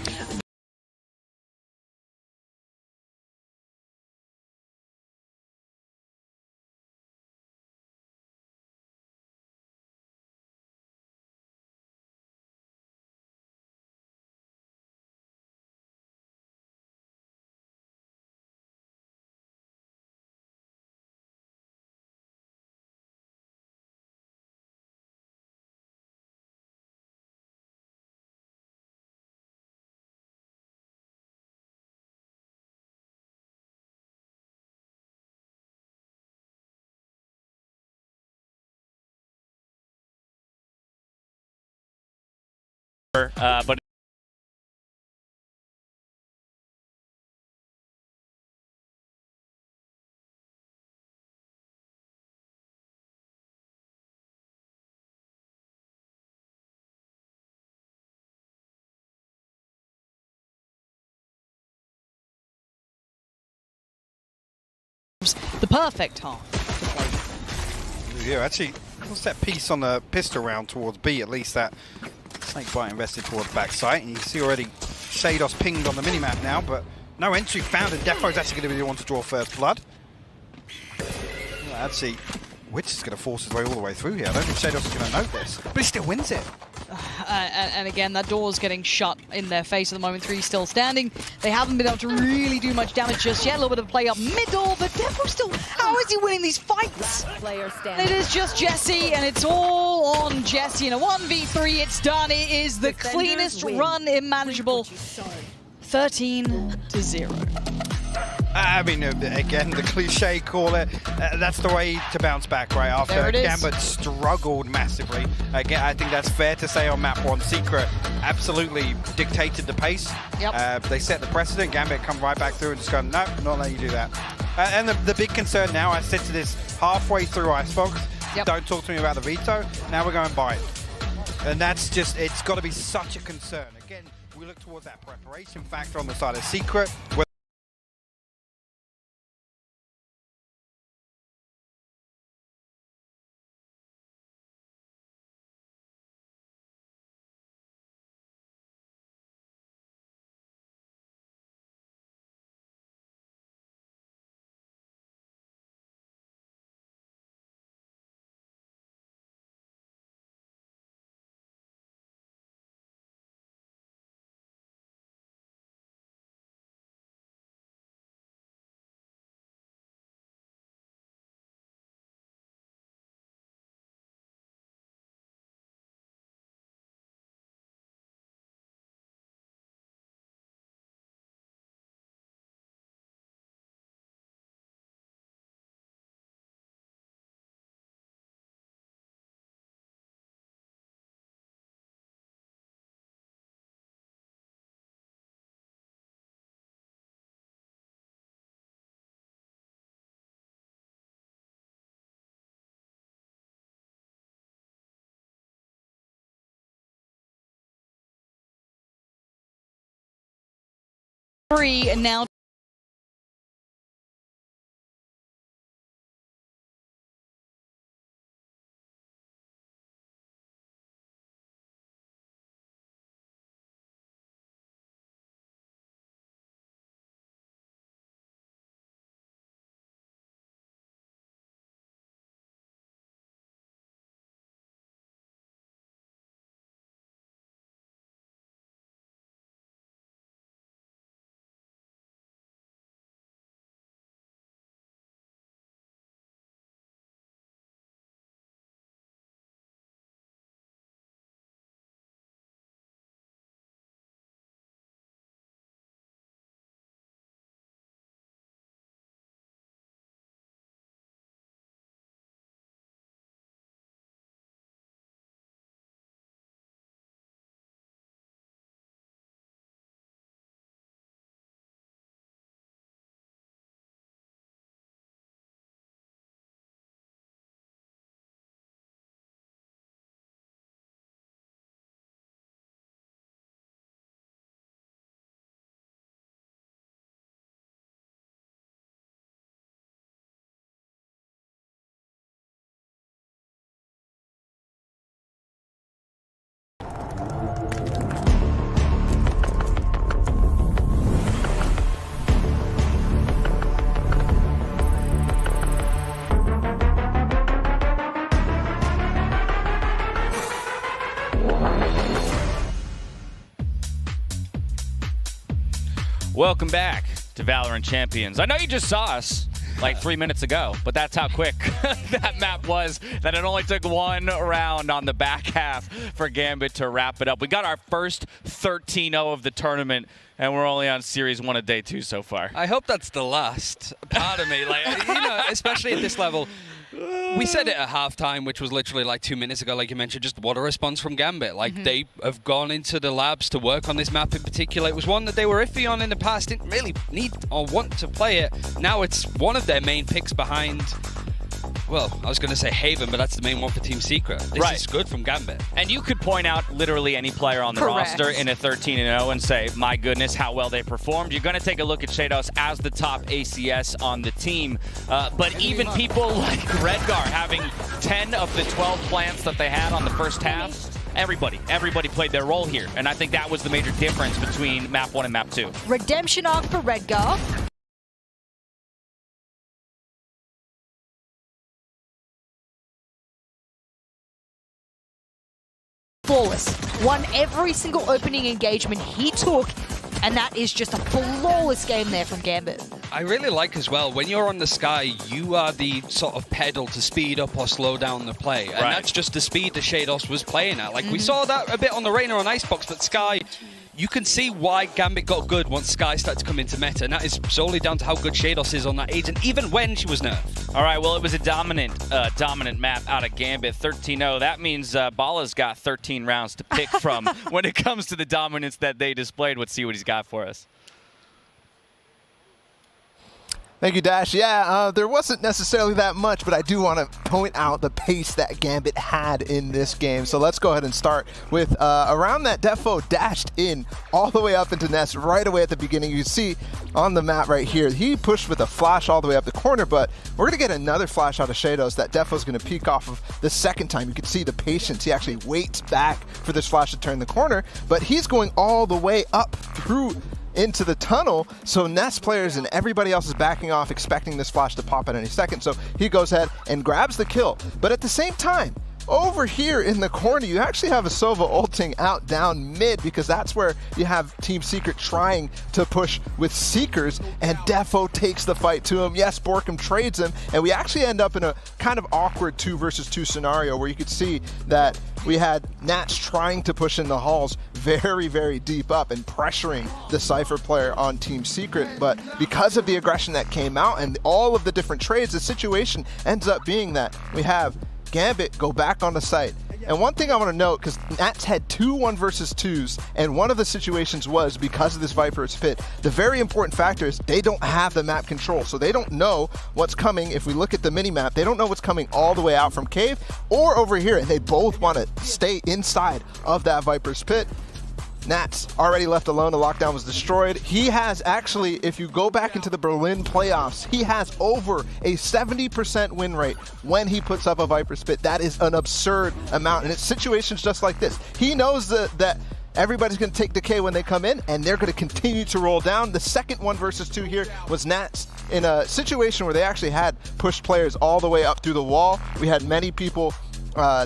But The perfect half. Yeah, actually, what's that piece on the pistol round towards B? At least that Snakebite invested towards backside, and you see already Shados pinged on the minimap now, but no entry found, and Defo's actually going to be the one to draw first blood. Actually, Witch is going to force his way all the way through here. I don't think Shados is going to note this, but he still wins it. And again, that door's getting shut in their face at the moment. 3 still standing. They haven't been able to really do much damage just yet. A little bit of play up middle, but Defo still, how is he winning these fights? Player standing. It is just Jesse, and it's all on Jesse. In a 1v3, it's done. It is the Defenders cleanest win. run imaginable. 13-0. I mean, again, the cliche call it. That's the way to bounce back, right? After There it is. Gambit struggled massively. Again, I think that's fair to say on map 1. Secret absolutely dictated the pace. Yep. They set the precedent. Gambit come right back through and just go, no, not letting you do that. And the big concern now, I said to this halfway through Icebox, don't talk to me about the veto. Now we're going bind. And that's just, it's got to be such a concern. Again, we look towards that preparation factor on the side of Secret. And now Welcome back to VALORANT Champions. I know you just saw us like 3 minutes ago, but that's how quick that map was, that it only took 1 round on the back half for Gambit to wrap it up. We got our first 13-0 of the tournament, and we're only on Series 1 of Day 2 so far. I hope that's the last. Part of me, like, you know, especially at this level. We said it at halftime, which was literally like 2 minutes ago, like you mentioned, just what a response from Gambit. Like, they have gone into the labs to work on this map in particular. It was one that they were iffy on in the past, didn't really need or want to play it. Now it's one of their main picks behind, well, I was going to say Haven, but that's the main one for Team Secret. This is good from Gambit. And you could point out literally any player on the roster in a 13-0 and say, my goodness, how well they performed. You're going to take a look at Shados as the top ACS on the team. But even people like Redgar having 10 of the 12 plants that they had on the first half, everybody played their role here. And I think that was the major difference between map 1 and map 2. redemption arc for Redgar. flawless. Won every single opening engagement he took, and that is just a flawless game there from Gambit. I really like as well, when you're on the Sky, you are the sort of pedal to speed up or slow down the play. And that's just the speed that Shados was playing at. Like, we saw that a bit on the Reyna on Icebox, but Sky, you can see why Gambit got good once Sky started to come into meta, and that is solely down to how good Shados is on that agent, even when she was nerfed. All right, well, it was a dominant map out of Gambit, 13-0. That means Bala's got 13 rounds to pick from when it comes to the dominance that they displayed. Let's see what he's got for us. Thank you, Dash. Yeah, there wasn't necessarily that much, but I do want to point out the pace that Gambit had in this game. So let's go ahead and start with around that Defo dashed in all the way up into Nest right away at the beginning. You see on the map right here, he pushed with a flash all the way up the corner, but we're going to get another flash out of Shados that Defo's going to peek off of the second time. You can see the patience. He actually waits back for this flash to turn the corner, but he's going all the way up through into the tunnel, so Nest players and everybody else is backing off, expecting this flash to pop at any second. So he goes ahead and grabs the kill. But at the same time, over here in the corner, you actually have a Sova ulting out down mid, because that's where you have Team Secret trying to push with Seekers, and Defo takes the fight to him. Yes, Borkum trades him, and we actually end up in a kind of awkward 2 versus 2 scenario where you could see that we had Nats trying to push in the halls very, very deep up and pressuring the Cypher player on Team Secret. But because of the aggression that came out and all of the different trades, the situation ends up being that we have Gambit go back on the site. And one thing I want to note, because Nats had 2 1 versus 2s, and one of the situations was because of this Viper's Pit. The very important factor is they don't have the map control, so they don't know what's coming. If we look at the mini-map, they don't know what's coming all the way out from Cave or over here, and they both want to stay inside of that Viper's Pit. Nats already left alone. The lockdown was destroyed. He has actually, if you go back into the Berlin playoffs, he has over a 70% win rate when he puts up a Viper's Pit. That is an absurd amount, and it's situations just like this. He knows that everybody's going to take decay when they come in, and they're going to continue to roll down. The second 1 versus 2 here was Nats in a situation where they actually had pushed players all the way up through the wall. We had many people.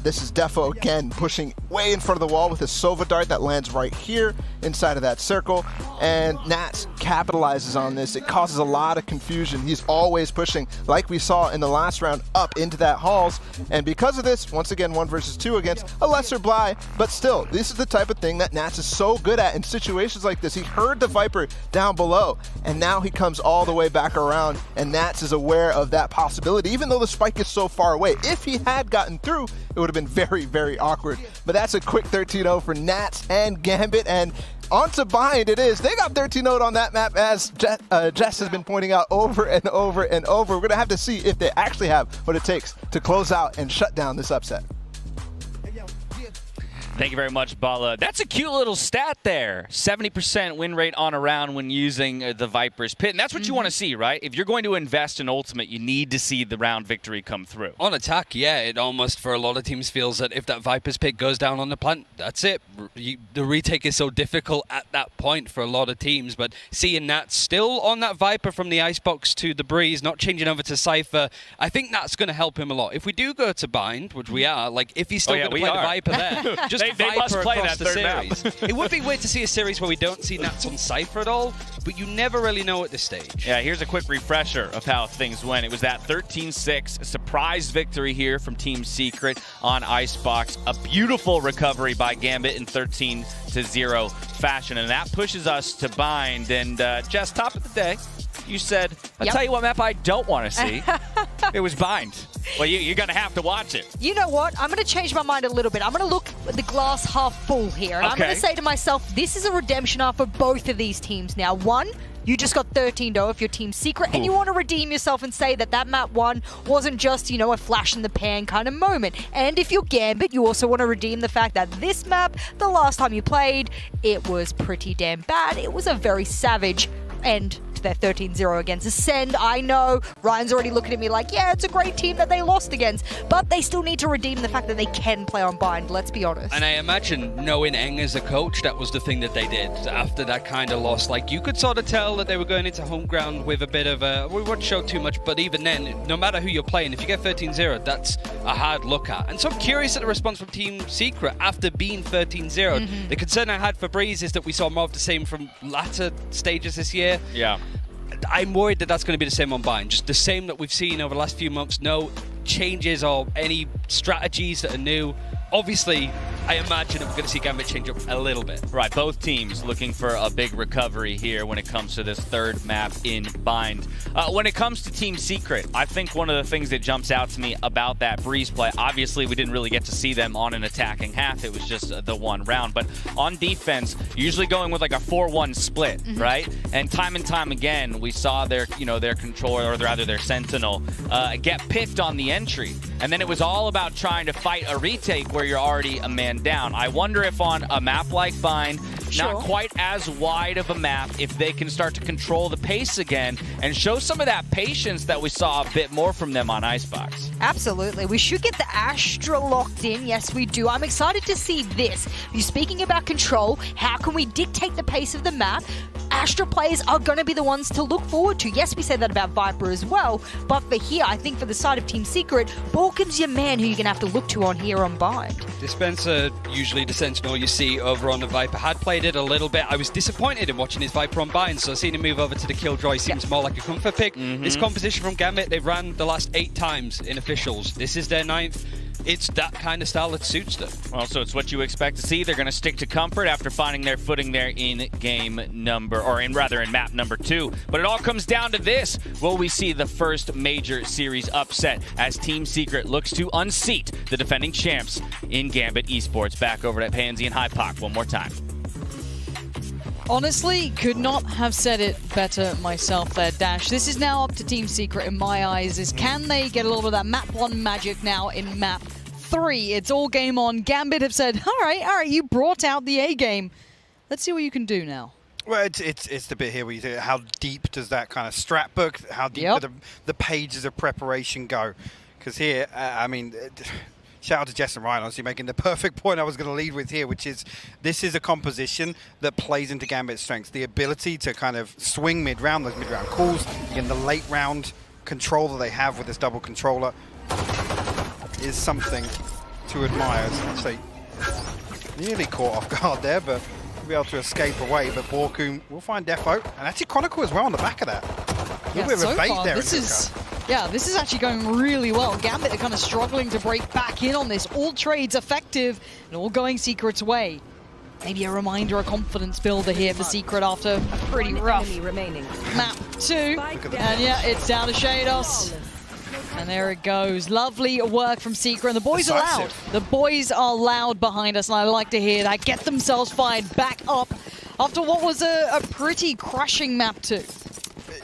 This is Defo again pushing way in front of the wall with his Sova dart that lands right here inside of that circle, and Nats capitalizes on this. It causes a lot of confusion. He's always pushing, like we saw in the last round, up into that halls, and because of this, once again 1 versus 2 against a lesser Bly, but still, this is the type of thing that Nats is so good at in situations like this. He heard the Viper down below, and now he comes all the way back around, and Nats is aware of that possibility, even though the spike is so far away. If he had gotten through, it would have been very, very awkward. But that's a quick 13-0 for Nats and Gambit, and on to Bind it is. They got 13-0 on that map, as Jess has been pointing out over and over and over. We're going to have to see if they actually have what it takes to close out and shut down this upset. Thank you very much, Bala. That's a cute little stat there. 70% win rate on a round when using the Viper's Pit. And that's what you want to see, right? If you're going to invest in Ultimate, you need to see the round victory come through. On attack, yeah, it almost, for a lot of teams, feels that if that Viper's Pit goes down on the plant, that's it. The retake is so difficult at that point for a lot of teams. But seeing that still on that Viper from the Icebox to the Breeze, not changing over to Cypher, I think that's going to help him a lot. If we do go to Bind, which we are, like, if he's still going to play the Viper there, just they must play that third series. It would be weird to see a series where we don't see Nats on Cypher at all, but you never really know at this stage. Yeah, here's a quick refresher of how things went. It was that 13-6 surprise victory here from Team Secret on Icebox. A beautiful recovery by Gambit in 13-0 fashion, and that pushes us to Bind. And Jess, top of the day, you said, I'll tell you what map I don't want to see. It was Bind. Well, you're going to have to watch it. You know what? I'm going to change my mind a little bit. I'm going to look at the glass half full here. And I'm going to say to myself, this is a redemption arc for both of these teams now. One, you just got 13-0 if you're Team Secret, and you want to redeem yourself and say that map 1 wasn't just, you know, a flash in the pan kind of moment. And if you're Gambit, you also want to redeem the fact that this map, the last time you played, it was pretty damn bad. It was a very savage end to they're 13-0 against Ascend. I know Ryan's already looking at me like, yeah, it's a great team that they lost against, but they still need to redeem the fact that they can play on Bind, let's be honest. And I imagine knowing Eng as a coach, that was the thing that they did after that kind of loss. Like, you could sort of tell that they were going into home ground with a bit of a, we won't show too much, but even then, no matter who you're playing, if you get 13-0, that's a hard look at. And so I'm curious at the response from Team Secret after being 13-0. The concern I had for Breeze is that we saw more of the same from latter stages this year. Yeah. I'm worried that that's going to be the same on Bind. Just the same that we've seen over the last few months. No changes or any strategies that are new. Obviously, I imagine that we're going to see Gambit change up a little bit. Right, both teams looking for a big recovery here when it comes to this third map in Bind. When it comes to Team Secret, I think one of the things that jumps out to me about that Breeze play, obviously we didn't really get to see them on an attacking half, it was just the one round, but on defense, usually going with like a 4-1 split, right? And time again, we saw their, their controller, or rather their sentinel, get picked on the entry. And then it was all about trying to fight a retake where you're already a man down. I wonder if on a map like Bind, not quite as wide of a map, if they can start to control the pace again and show some of that patience that we saw a bit more from them on Icebox. Absolutely. We should get the Astra locked in. Yes, we do. I'm excited to see this. You're speaking about control. How can we dictate the pace of the map? Astra players are going to be the ones to look forward to. Yes, we said that about Viper as well, but for here, I think for the side of Team Secret, Balkan's your man who you're going to have to look to on here on Bind. Dispenser, usually the Sentinel you see over on the Viper, had played it a little bit. I was disappointed in watching his Viper on Bind, so seeing him move over to the Killjoy seems more like a comfort pick. This composition from Gambit, they've ran the last 8 times in officials. This is their 9th. It's that kind of style that suits them. Also, it's what you expect to see. They're going to stick to comfort after finding their footing there in map number 2. But it all comes down to this. Will we see the first major series upset as Team Secret looks to unseat the defending champs in Gambit Esports? Back over at Pansy and Hypoc one more time. Honestly, could not have said it better myself there, Dash. This is now up to Team Secret in my eyes. Is can they get a little bit of that map 1 magic now in map 3? It's all game on. Gambit have said, all right, you brought out the A game. Let's see what you can do now. Well, it's the bit here where you say, how deep does that kind of strat book, how deep do the pages of preparation go? Because here, I mean, shout out to Jess and Ryan, honestly, making the perfect point I was going to lead with here, which is this is a composition that plays into Gambit's strengths. The ability to kind of swing mid-round, those mid-round calls, in the late round control that they have with this double controller is something to admire. So nearly caught off guard there, but be able to escape away. But Borkum will find Defo, and actually Chronicle as well on the back of that. A little bit of a bait there. This is actually going really well. Gambit are kind of struggling to break back in on this. All trades effective and all going Secret's way. Maybe a reminder, a confidence builder here for Secret after a pretty rough map 2. And yeah, it's down to Shados. And there it goes. Lovely work from Secret. And the boys are loud. The boys are loud behind us, and I like to hear that. Get themselves fired back up after what was a pretty crushing map 2.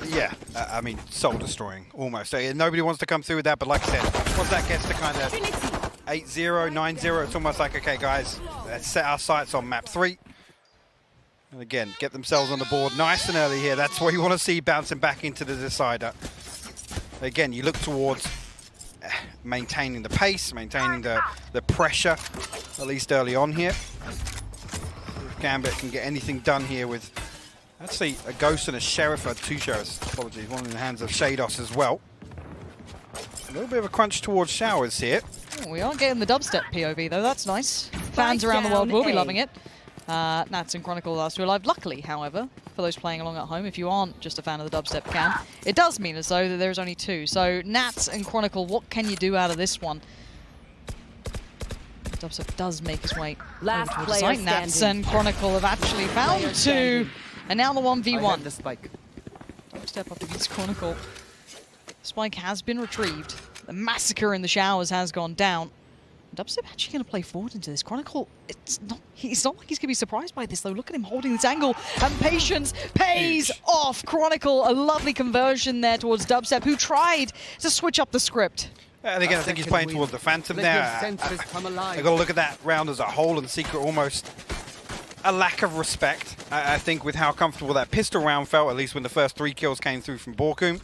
Yeah, I mean, soul-destroying, almost. Nobody wants to come through with that, but like I said, once that gets to kind of 8-0, 9-0, it's almost like, okay, guys, let's set our sights on map 3. And again, get themselves on the board nice and early here. That's what you want to see bouncing back into the decider. Again, you look towards maintaining the pace, maintaining the pressure, at least early on here. If Gambit can get anything done here with, actually, a Ghost and a Sheriff, 2 Sheriffs, apologies, one in the hands of Shados as well. A little bit of a crunch towards Showers here. Oh, we are getting the dubstep POV though, that's nice. Fans around the world will be loving it. Nats and Chronicle are still alive. Luckily, however, for those playing along at home, if you aren't just a fan of the dubstep cam, it does mean as though that there's only 2. So Nats and Chronicle, what can you do out of this one? Dubstep does make his way over to the site. Nats and Chronicle have actually found 2, and now the 1v1. Dubstep up against Chronicle. Spike has been retrieved. The massacre in the showers has gone down. Dubstep actually going to play forward into this. Chronicle, it's not like he's going to be surprised by this, though. Look at him holding this angle, and patience pays off. Chronicle, a lovely conversion there towards Dubstep, who tried to switch up the script. And again, I think he's playing towards the Phantom there. They've got to look at that round as a whole, and Secret almost a lack of respect, I think, with how comfortable that pistol round felt, at least when the first 3 kills came through from Borkum.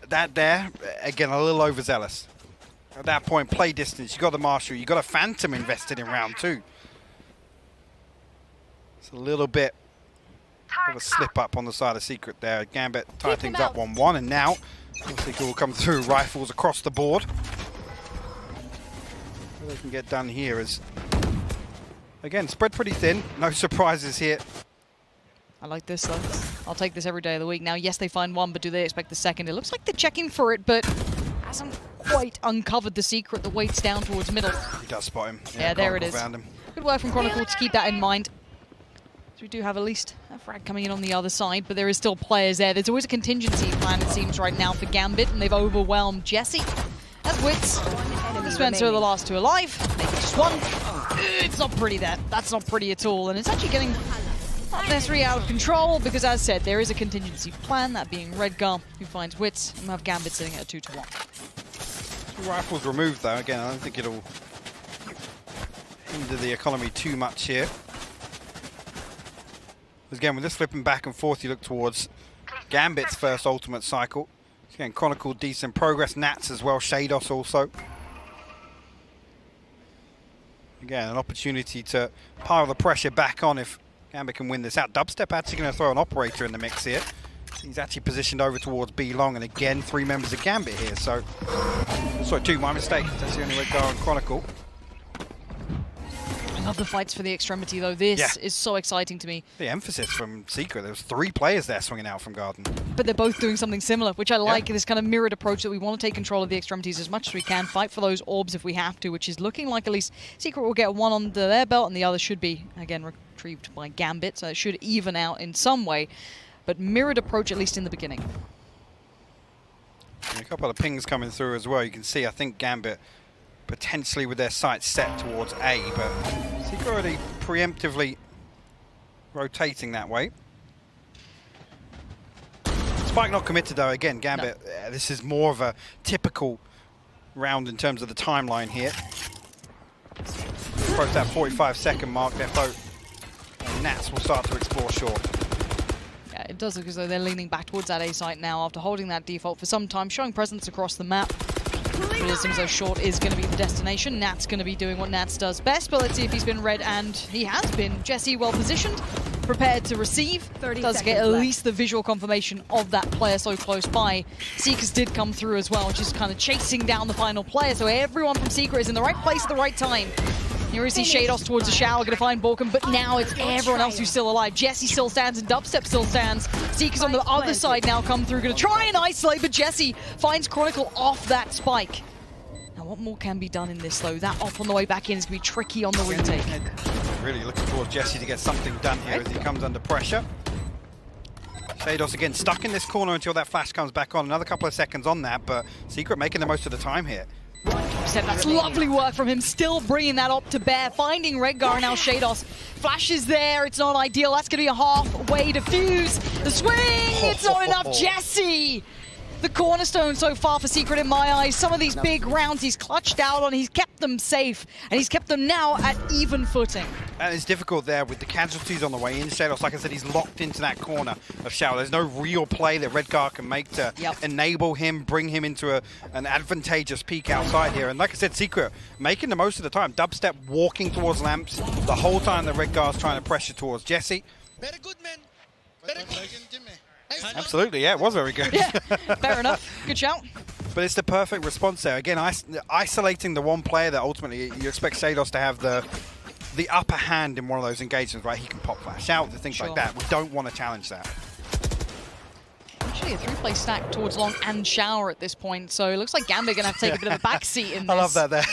That there, again, a little overzealous. At that point, play distance, you got the Marshal, you got a Phantom invested in round 2. It's a little bit of a slip up on the side of Secret there. Gambit tie things up 1-1, and now Secret will come through, rifles across the board. What they can get done here is, again, spread pretty thin, no surprises here. I like this, though. I'll take this every day of the week. Now, yes, they find one, but do they expect the second? It looks like they're checking for it, but hasn't quite uncovered the Secret that waits down towards middle. He does spot him. Yeah, there it is. Him. Good work from Chronicle to keep that in mind. So we do have at least a frag coming in on the other side, but there is still players there. There's always a contingency plan, it seems, right now for Gambit, and they've overwhelmed Jesse. That's Wits. Spencer are the last 2 alive. Maybe just 1. It's not pretty there. That's not pretty at all, and it's actually getting not necessarily out of control, because as said, there is a contingency plan, that being Redgar, who finds Wits, and we have Gambit sitting at a 2-1. 2 rifles removed, though. Again, I don't think it'll hinder the economy too much here. Again, with this flipping back and forth, you look towards Gambit's first ultimate cycle. Again, Chronicle, decent progress. Nats as well, Shados also. Again, an opportunity to pile the pressure back on if Gambit can win this out. Dubstep actually going to throw an operator in the mix here. He's actually positioned over towards B long, and again, 3 members of Gambit here. So, sorry, 2, my mistake. That's the only way to go on Chronicle. I love the fights for the extremity, though. This is so exciting to me. The emphasis from Secret. There was 3 players there swinging out from Garden. But they're both doing something similar, which I like. This kind of mirrored approach that we want to take control of the extremities as much as we can, fight for those orbs if we have to, which is looking like at least Secret will get 1 under their belt, and the other should be, again, retrieved by Gambit, so it should even out in some way. But mirrored approach, at least in the beginning. And a couple of pings coming through as well. You can see, I think, Gambit potentially with their sights set towards A, but Secret already preemptively rotating that way. Spike not committed, though. Again, Gambit, this is more of a typical round in terms of the timeline here. Approach that 45-second mark, Defo. And Nats will start to explore short. Yeah, it does look as though they're leaning back towards that A site now after holding that default for some time, showing presence across the map. But it seems as though short is going to be the destination. Nat's going to be doing what Nats does best, but let's see if he's been read, and he has been. Jesse well positioned, prepared to receive. Does get at least the visual confirmation of that player so close by. Seekers did come through as well, just kind of chasing down the final player, so everyone from Secret is in the right place at the right time. Here we see Shados towards the shower, going to find Borkum, but now it's everyone else who's still alive. Jesse still stands and Dubstep still stands. Seekers on the other side now come through, going to try and isolate, but Jesse finds Chronicle off that spike. Now what more can be done in this though? That off on the way back in is going to be tricky on the retake. Really looking towards Jesse to get something done here as he comes under pressure. Shados again stuck in this corner until that flash comes back on. Another couple of seconds on that, but Secret making the most of the time here. That's lovely work from him, still bringing that up to bear, finding Redgar, and now Shados. Flash is there, it's not ideal, that's going to be a halfway defuse. The swing, it's not enough, Jesse! The cornerstone so far for Secret in my eyes. Some of these big rounds he's clutched out on, he's kept them safe, and he's kept them now at even footing. And it's difficult there with the casualties on the way in. Shados, like I said, he's locked into that corner of Shower. There's no real play that Redgar can make to enable him, bring him into an advantageous peak outside here. And like I said, Secret making the most of the time. Dubstep walking towards lamps the whole time that Redgar's trying to pressure towards Jesse. Very good, man. Very good. Absolutely, yeah, it was very good. Yeah, fair enough. Good shout. But it's the perfect response there. Again, isolating the one player that ultimately you expect Shados to have the upper hand in one of those engagements, right? He can pop flash out and things like that. We don't want to challenge that. Actually, a 3-play stack towards Long and Shower at this point, so it looks like Gambit going to have to take a bit of a backseat in this. I love that there.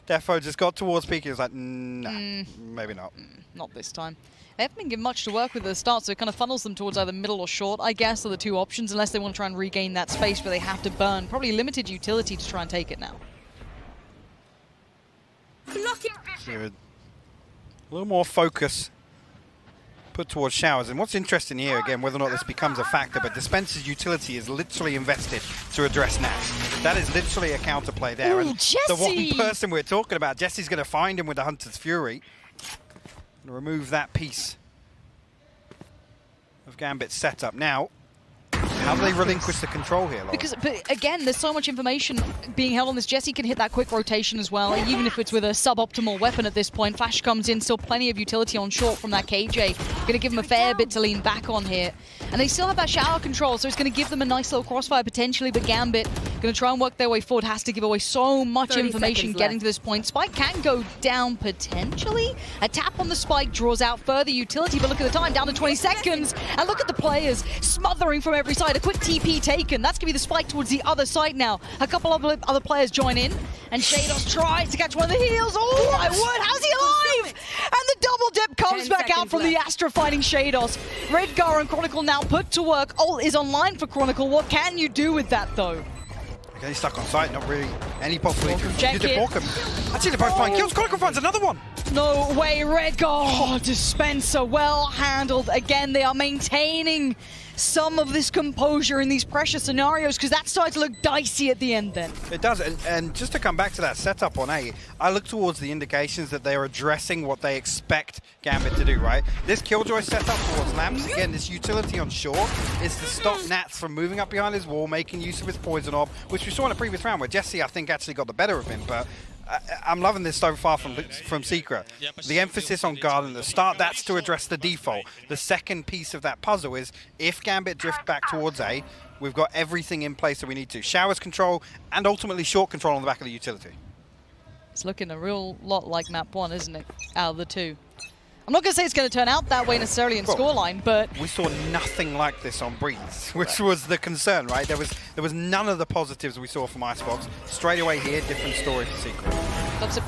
Defo just got towards peak. He was like, nah, maybe not. Not this time. They haven't been given much to work with at the start, so it kind of funnels them towards either middle or short, I guess, are the 2 options, unless they want to try and regain that space where they have to burn. Probably limited utility to try and take it now. A little more focus put towards Showers. And what's interesting here, again, whether or not this becomes a factor, but Dispenser's utility is literally invested to address Nats. That is literally a counterplay there. Ooh, and Jesse! the one person we're talking about, Jesse's going to find him with the Hunter's Fury. Remove that piece of Gambit's setup. Now, how do they relinquish the control here, Laura? Because, but again, there's so much information being held on this. Jesse can hit that quick rotation as well, even if it's with a suboptimal weapon at this point. Flash comes in, still plenty of utility on short from that KJ. Going to give him a fair bit to lean back on here. And they still have that shower control, so it's going to give them a nice little crossfire potentially, but Gambit going to try and work their way forward. Has to give away so much information getting to this point. Spike can go down potentially. A tap on the Spike draws out further utility, but look at the time, down to 20 seconds. And look at the players smothering from every side. A quick TP taken. That's going to be the Spike towards the other side now. A couple of other players join in, and Shados tries to catch one of the heals. Oh my word, how's he alive? And the double dip comes back out from the Astra fighting Shados. Redgar and Chronicle now put to work. Ult is online for Chronicle. What can you do with that though? Okay, he's stuck on site, not really any possibility to check use it. Actually, they're both fine kills. Chronicle finds another one. No way, Redgar. Oh, Dispenser, well handled. Again, they are maintaining some of this composure in these pressure scenarios, because that started to look dicey at the end then. It does, and just to come back to that setup on A, I look towards the indications that they are addressing what they expect Gambit to do, right? This Killjoy setup towards Lamps, again, this utility on shore is to stop Nats from moving up behind his wall, making use of his poison orb, which we saw in a previous round where Jesse, I think, actually got the better of him, but I'm loving this so far from Secret. The emphasis on guard at the start, that's to address the default. The second piece of that puzzle is if Gambit drift back towards A, we've got everything in place that we need to. Showers control and ultimately short control on the back of the utility. It's looking a real lot like map 1, isn't it, out of the two? I'm not going to say it's going to turn out that way necessarily in scoreline, but we saw nothing like this on Breeze, which was the concern, right? There was none of the positives we saw from Icebox. Straight away here, different story for Secret. Turns a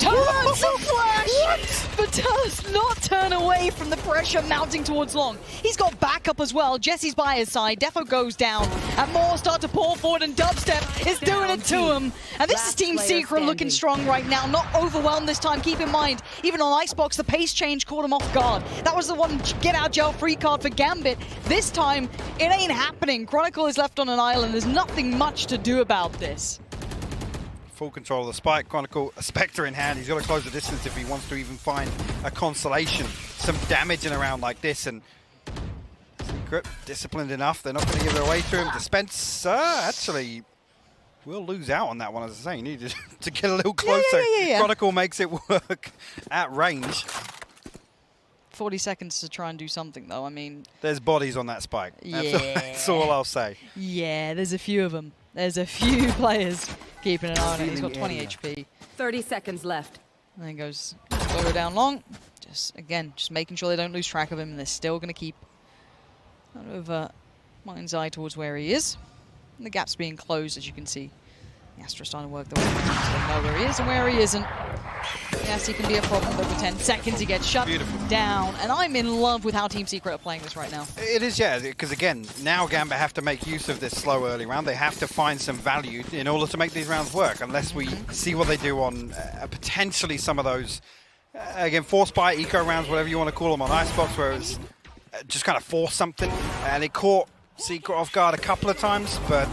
flash, but does not turn away from the pressure mounting towards Long. He's got backup as well. Jesse's by his side. Defo goes down, and more start to pour forward, and Dubstep is doing it to him. And this is Team Secret looking strong right now, not overwhelmed this time. Keep in mind, even on Icebox, the pace change caught him off guard. That was the one get out jail free card for Gambit. This time, it ain't happening. Chronicle is left on an island. There's nothing much to do about this. Full control of the Spike. Chronicle, a Spectre in hand. He's got to close the distance if he wants to even find a consolation. Some damage in a round like this, and Secret disciplined enough. They're not going to give it away to him. Dispenser actually will lose out on that one, as I say. He needed to get a little closer. Yeah. Chronicle makes it work at range. 40 seconds to try and do something, though. I mean, there's bodies on that Spike. That's all I'll say. Yeah, there's a few of them. There's a few players keeping an eye on it. He's got 20 HP. 30 seconds left. And then goes go down Long. Just making sure they don't lose track of him, and they're still going to keep out of mind's eye towards where he is. And the gap's being closed, as you can see. The Astra's starting to work the way so they know where he is and where he isn't. Yes, he can be a problem, but for 10 seconds he gets shut down. And I'm in love with how Team Secret are playing this right now. It is, yeah, because again, now Gambit have to make use of this slow early round. They have to find some value in order to make these rounds work, unless we see what they do on potentially some of those, again, force buy, eco rounds, whatever you want to call them on Icebox, where it was just kind of force something, and it caught Secret off guard a couple of times, but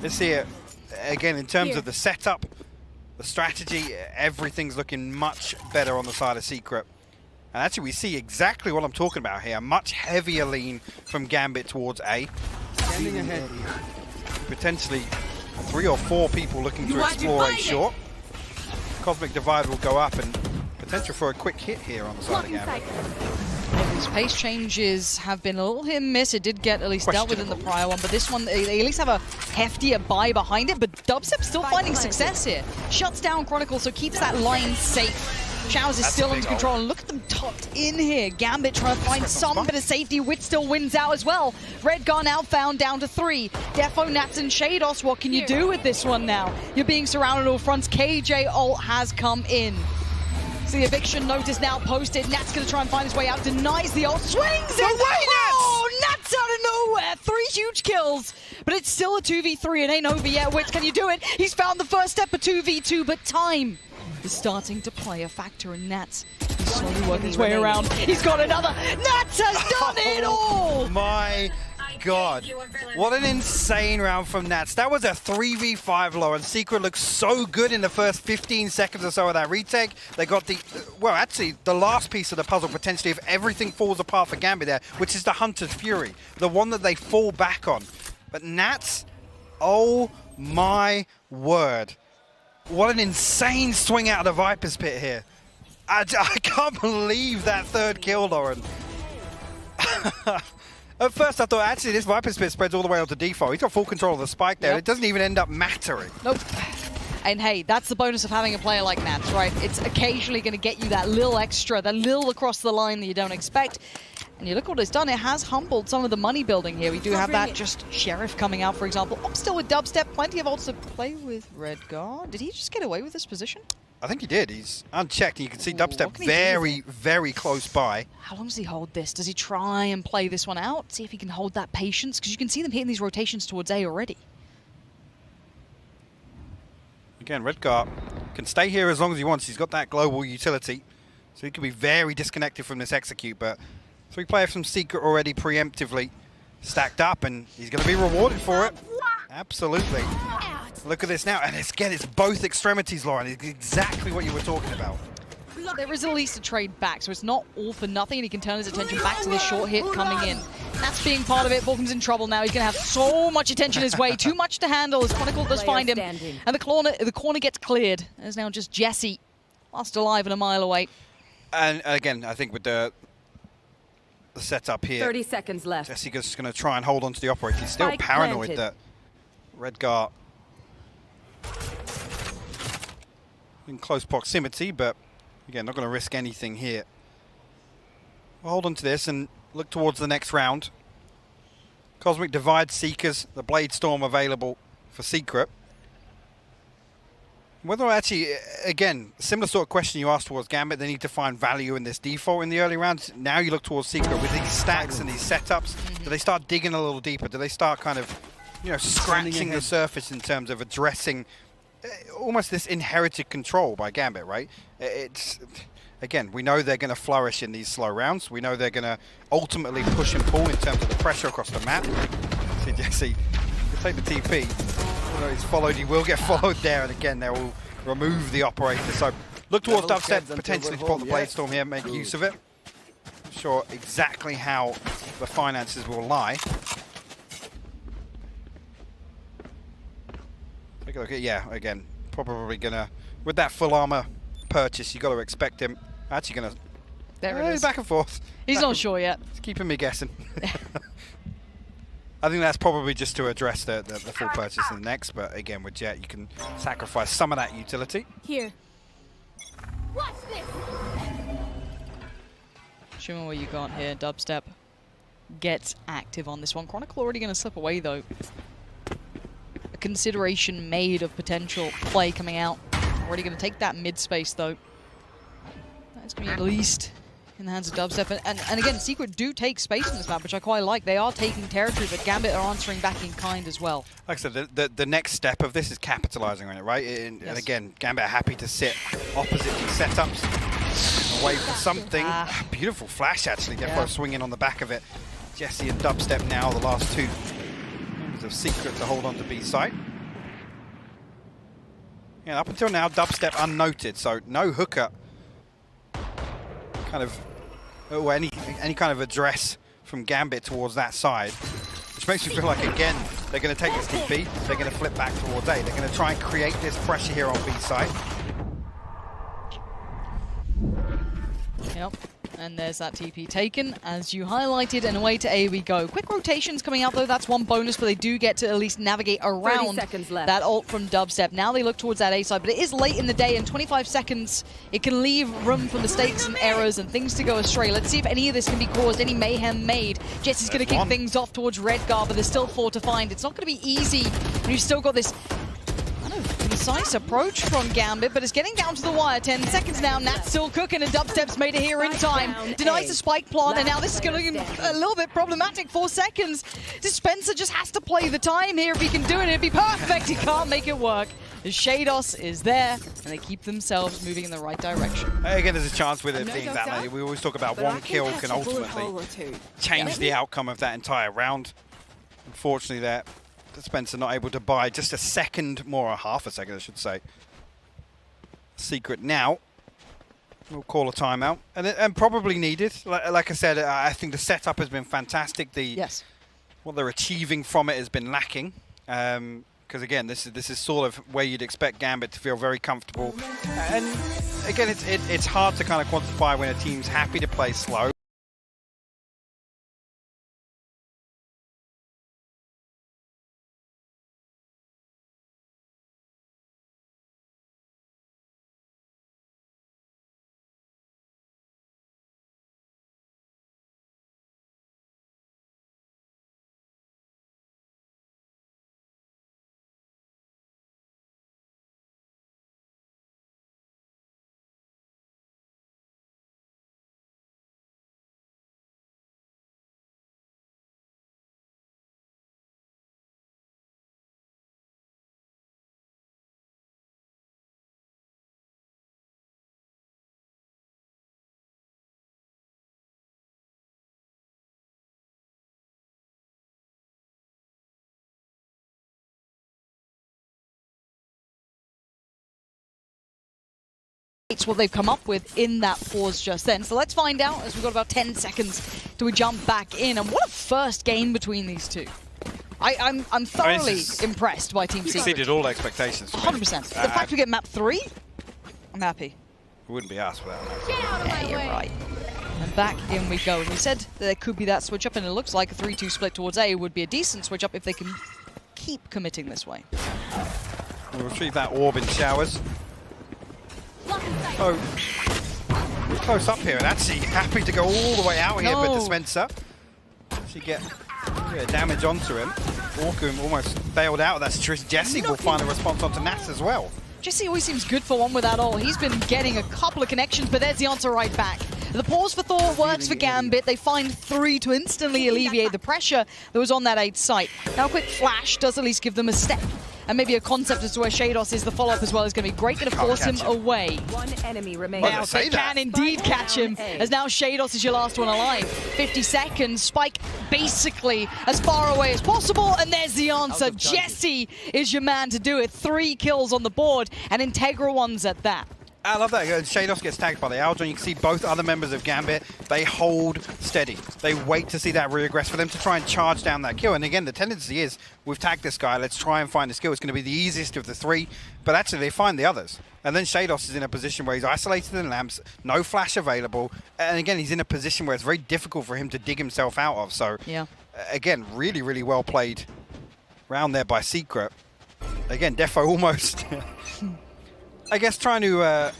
let's see it. Again, in terms of the setup, the strategy, everything's looking much better on the side of Secret. And actually, we see exactly what I'm talking about here. Much heavier lean from Gambit towards A. Standing ahead. Potentially 3 or 4 people looking to explore A short. Cosmic Divide will go up, and potential for a quick hit here on the side of Gambit. These pace changes have been a little hit and miss. It did get at least dealt with in the prior one, but this one, they at least have a heftier buy behind it, but Dubstep still finding success here. Shuts down Chronicle, so keeps that line safe. Showers is still under control, and look at them tucked in here. Gambit trying to find some bit of safety. Wit still wins out as well. Redgar now found down to 3. Defo, Nats, and Shados, what can you do with this one now? You're being surrounded all fronts. KJ ult has come in. The eviction notice now posted. Nat's going to try and find his way out. Denies the ult. Swings it! Oh, Nat's out of nowhere! 3 huge kills. But it's still a 2v3. It ain't over yet. Witch, can you do it? He's found the first step of 2v2, but time is starting to play a factor in Nats. He's slowly working his way around. He's got another. Nats has done it all! My god. What an insane round from Nats. That was a 3v5 low, and Secret looked so good in the first 15 seconds or so of that retake. They got the, well, actually, the last piece of the puzzle, potentially, if everything falls apart for Gambit there, which is the Hunter's Fury, the one that they fall back on. But Nats, oh my word. What an insane swing out of the Viper's Pit here. I can't believe that third kill, Lauren. At first I thought, actually, this Viper's Pit spreads all the way onto default. He's got full control of the spike there. It doesn't even end up mattering. Nope. And hey, that's the bonus of having a player like Nats, right? It's occasionally going to get you that little extra, that little across the line that you don't expect. And you look what it's done. It has humbled some of the money building here. We do have that just Sheriff coming out, for example. I'm still with Dubstep. Plenty of ults to play with Redgar. Did he just get away with this position? I think he did. He's unchecked. You can see Dubstep very, very close by. How long does he hold this? Does he try and play this one out? See if he can hold that patience? Because you can see them hitting these rotations towards A already. Again, Redgar can stay here as long as he wants. He's got that global utility. So he can be very disconnected from this execute. But 3 players from Secret already preemptively stacked up, and he's going to be rewarded for it. Absolutely. Look at this now, and again, it's both extremities, Lauren. It's exactly what you were talking about. There is at least a trade back, so it's not all for nothing, and he can turn his attention back to this short hit coming in. That's being part of it. Vulcan's in trouble now. He's going to have so much attention his way, too much to handle as Chronicle does find him. And the corner gets cleared. There's now just Jesse, lost alive and a mile away. And again, I think with the setup here, 30 seconds left. Jessica's going to try and hold on to the operator. He's still paranoid that Redgar in close proximity, but again, not going to risk anything here. We'll hold on to this and look towards the next round. Cosmic Divide Seekers, the Blade Storm available for Secret. Whether actually, again, similar sort of question you asked towards Gambit, they need to find value in this default in the early rounds. Now you look towards Secret with these stacks and these setups. Do they start digging a little deeper? Do they start kind of, you know, scratching the surface in terms of addressing almost this inherited control by Gambit, right? It's, again, we know they're going to flourish in these slow rounds. We know they're going to ultimately push and pull in terms of the pressure across the map. See Jesse, he'll take the TP. Although he's followed, he will get followed there, and again, they will remove the operator. So look towards Dubstep, potentially to put the Blade Storm here, make use of it. Not sure exactly how the finances will lie. Take a look at, yeah, again, probably gonna, with that full armor purchase, you got to expect him actually gonna, there it is. Back and forth. He's not sure yet. It's keeping me guessing. I think that's probably just to address the full purchase in the next, but again, with Jet, you can sacrifice some of that utility. Here. Watch this. Show me what you got here. Dubstep gets active on this one. Chronicle already going to slip away, though. A consideration made of potential play coming out. Already going to take that mid space, though. That's going to be at least in the hands of Dubstep. And again, Secret do take space in this map, which I quite like. They are taking territory, but Gambit are answering back in kind as well. Like I said, the next step of this is capitalizing on it, right? And again, Gambit are happy to sit opposite these setups, away from something. Beautiful flash, actually. Defo swinging on the back of it. Jesse and Dubstep now, the last two members of Secret to hold on to B site. Yeah, up until now, Dubstep unnoted, so no hooker. Kind of, or any kind of address from Gambit towards that side, which makes me feel like, again, they're going to take this TP, they're going to flip back towards A. They're going to try and create this pressure here on B side. Yep, and there's that TP taken, as you highlighted, and away to A we go. Quick rotations coming out, though. That's one bonus, but they do get to at least navigate around that ult from Dubstep. Now they look towards that A side, but it is late in the day, and 25 seconds, it can leave room for mistakes and errors and things to go astray. Let's see if any of this can be caused, any mayhem made. Jesse's going to kick things off towards Redgar, but there's still 4 to find. It's not going to be easy, and you've still got this concise approach from Gambit, but it's getting down to the wire. 10 seconds now. Nat's still cooking, and Dubstep's made it here in time. Denies the spike plant, and now this is going to be a little bit problematic. 4 seconds. Dispenser just has to play the time here. If he can do it, it'd be perfect. He can't make it work. The Shados is there, and they keep themselves moving in the right direction. Again, there's a chance with it being that late. We always talk about one kill can ultimately change the outcome of that entire round. Unfortunately, there, Spencer not able to buy just a second more, or half a second, I should say. Secret now. We'll call a timeout, and probably needed. Like I said, I think the setup has been fantastic. What they're achieving from it has been lacking. Because again, this is sort of where you'd expect Gambit to feel very comfortable. And again, it's hard to kind of quantify when a team's happy to play slow. It's what they've come up with in that pause just then. So let's find out as we've got about 10 seconds till we jump back in. And what a first game between these two. I'm thoroughly impressed by Team Secret. Exceeded all expectations. 100%. The fact we get map 3, I'm happy. It wouldn't be us without that. Get out of my Yeah, you're way. right. And back in we go. We said that there could be that switch up, and it looks like a 3-2 split towards A would be a decent switch up if they can keep committing this way. We'll retrieve that orb in showers. Oh, we're close up here, and actually happy to go all the way out here, but Dispenser actually get damage onto him. Orkum almost bailed out of that situation. Jesse will find a response onto Nats as well. Jesse always seems good for one with that ult. He's been getting a couple of connections, but there's the answer right back. The pause for Thor works for Gambit. They find 3 to instantly alleviate the pressure that was on that 8 site. Now a quick flash does at least give them a step. And maybe a concept as to where Shados is. The follow-up as well is going to be great. Going to force him away. One enemy remains. Now they can indeed catch him, as now Shados is your last one alive. 50 seconds, Spike basically as far away as possible, and there's the answer. Jesse is your man to do it. 3 kills on the board, and integral ones at that. I love that. Shados gets tagged by the Aldrin. You can see both other members of Gambit. They hold steady. They wait to see that regress for them to try and charge down that kill. And again, the tendency is, we've tagged this guy, let's try and find the skill. It's going to be the easiest of the 3, but actually they find the others. And then Shados is in a position where he's isolated in lamps, no flash available, and again, he's in a position where it's very difficult for him to dig himself out of. So, again, really, really well played round there by Secret. Again, Defo almost... I guess trying to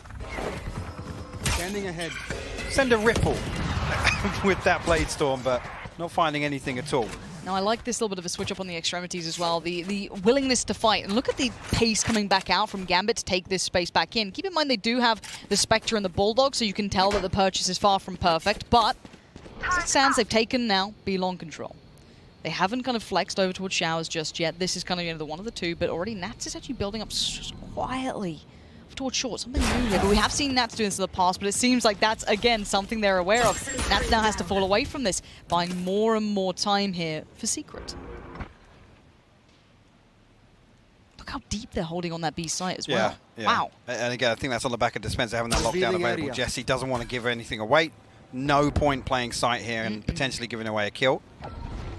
standing ahead, send a ripple with that Blade Storm, but not finding anything at all. Now I like this little bit of a switch up on the extremities as well, the willingness to fight. And look at the pace coming back out from Gambit to take this space back in. Keep in mind they do have the Spectre and the Bulldog, so you can tell that the purchase is far from perfect, but as it stands, they've taken now B-long control. They haven't kind of flexed over towards Showers just yet. This is kind of the one of the two, but already Nats is actually building up quietly towards short, something new here. But we have seen Nats do this in the past, but it seems like that's, again, something they're aware of. Nats now has to fall away from this, buying more and more time here for Secret. Look how deep they're holding on that B site as well. Yeah. Wow. And again, I think that's on the back of Dispenser having that lockdown available. Jesse doesn't want to give anything away. No point playing site here and potentially giving away a kill. But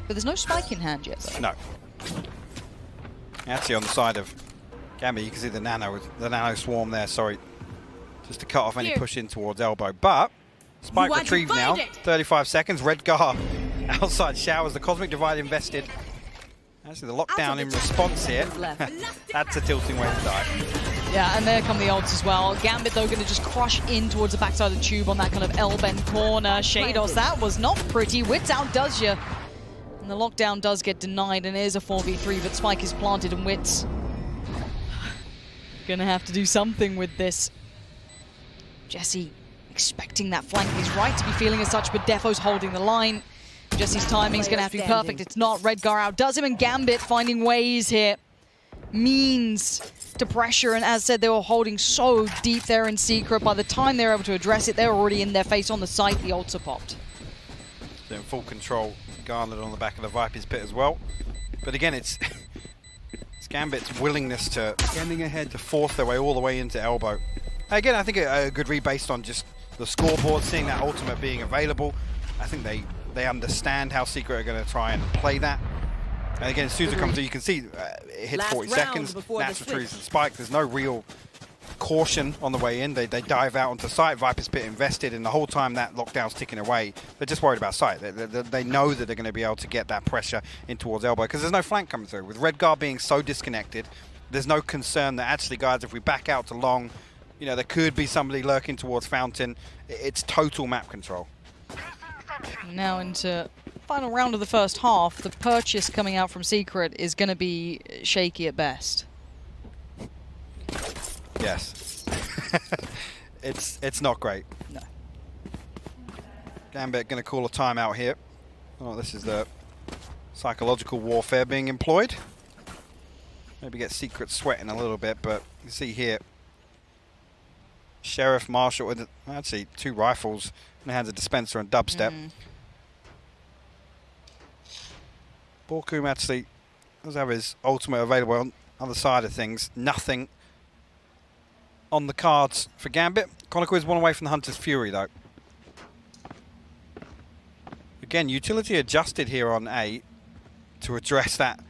there's no spike in hand yet, though. No. Actually, on the side of Gambit, you can see the nano swarm there, sorry. Just to cut off any push in towards elbow. But, Spike retrieved now, 35 seconds. Redgar outside Showers, the Cosmic Divide invested. Actually, the lockdown in response here. That's a tilting way to die. Yeah, and there come the ults as well. Gambit, though, going to just crush in towards the backside of the tube on that kind of L-bend corner. Shados, that was not pretty. Wits outdoes you. And the lockdown does get denied, and it is a 4v3, but Spike is planted, and Wits gonna have to do something with this. Jesse expecting that flank. He's right to be feeling as such, but Defo's holding the line. Jesse's timing is gonna have to be perfect. It's not. Redgar outdoes him, and Gambit finding ways here. Means to pressure, and as said, they were holding so deep there in Secret. By the time they were able to address it, they were already in their face on the site. The ults are popped. They're in full control. Garnered on the back of the Viper's pit as well. But again, it's Gambit's willingness to standing ahead to force their way all the way into elbow. Again, I think a good read based on just the scoreboard, seeing that ultimate being available. I think they understand how Secret are going to try and play that. And again, as soon as it comes in, you can see it hits 40 seconds. Nats retrieves the spike. There's no real caution on the way in. They dive out onto site. Viper's Pit invested, and the whole time that lockdown's ticking away, they're just worried about site. They know that they're going to be able to get that pressure in towards elbow because there's no flank coming through. With Redgar being so disconnected, there's no concern that actually, guys, if we back out to long, you know, there could be somebody lurking towards Fountain. It's total map control. Now into final round of the first half. The purchase coming out from Secret is going to be shaky at best. Yes. It's not great. No. Gambit going to call a timeout here. Oh, this is the psychological warfare being employed. Maybe get Secret sweating a little bit, but you see here, Sheriff Marshall with actually 2 rifles in the hands of Dispenser and Dubstep. Borkum actually does have his ultimate available on the other side of things. Nothing on the cards for Gambit. Conical is 1 away from the Hunter's Fury, though. Again, utility adjusted here on A to address that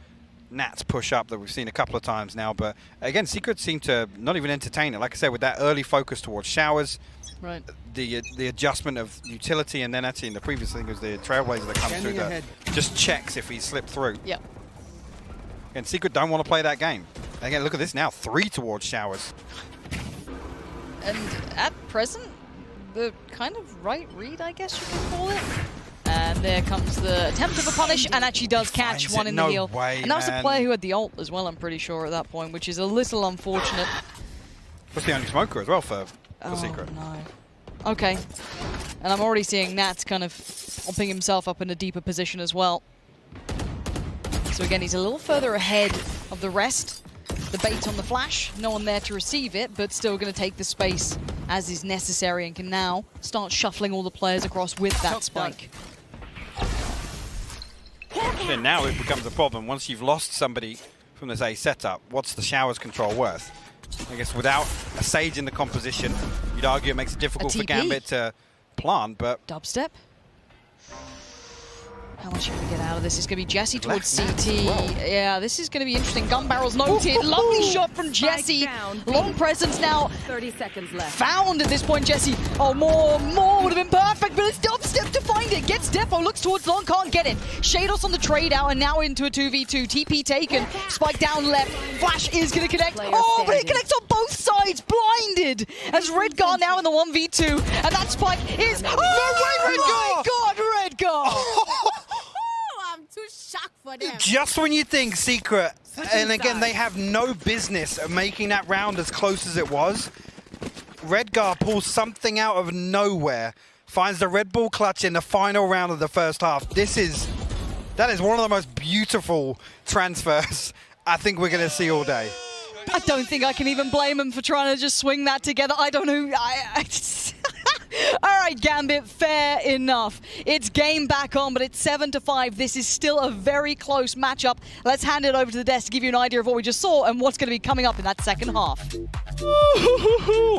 Nats push up that we've seen a couple of times now. But again, Secret seem to not even entertain it. Like I said, with that early focus towards showers, right. The adjustment of utility, and then actually in the previous thing was the Trailblazer that comes through that just checks if he slipped through. Yeah. And Secret don't want to play that game. Again, look at this now, 3 towards showers. And at present, the kind of right read, I guess you can call it. And there comes the attempt of a punish, and actually does catch one in the heel. And that was a player who had the ult as well, I'm pretty sure, at that point, which is a little unfortunate. That's the only smoker as well for Secret. No. Okay. And I'm already seeing Nats kind of pumping himself up in a deeper position as well. So again, he's a little further ahead of the rest. The bait on the flash, no one there to receive it, but still going to take the space as is necessary and can now start shuffling all the players across with that spike. Then now it becomes a problem. Once you've lost somebody from this A setup, what's the showers control worth? I guess without a Sage in the composition, you'd argue it makes it difficult for Gambit to plant, but... Dubstep. How much you can get out of this? It's going to be Jesse towards CT. Yeah, this is going to be interesting. Gun barrels noted. Lovely shot from Jesse. Long presence now. 30 seconds left. Found at this point, Jesse. Oh, more would have been perfect, but it's Dubstep to find it. Gets Defo, looks towards long, can't get it. Shados on the trade out and now into a 2v2. TP taken. Spike down left. Flash is going to connect. Oh, but it connects on both sides. Blinded. As Redgar now in the 1v2. And that spike is... Oh, my God, Redgar! I'm too shocked for them. Just when you think Secret, and again, they have no business of making that round as close as it was, Redgar pulls something out of nowhere, finds the Red Bull clutch in the final round of the first half. That is one of the most beautiful transfers I think we're going to see all day. I don't think I can even blame him for trying to just swing that together. I don't know. All right, Gambit, fair enough. It's game back on, but it's 7-5. This is still a very close matchup. Let's hand it over to the desk to give you an idea of what we just saw and what's going to be coming up in that second half.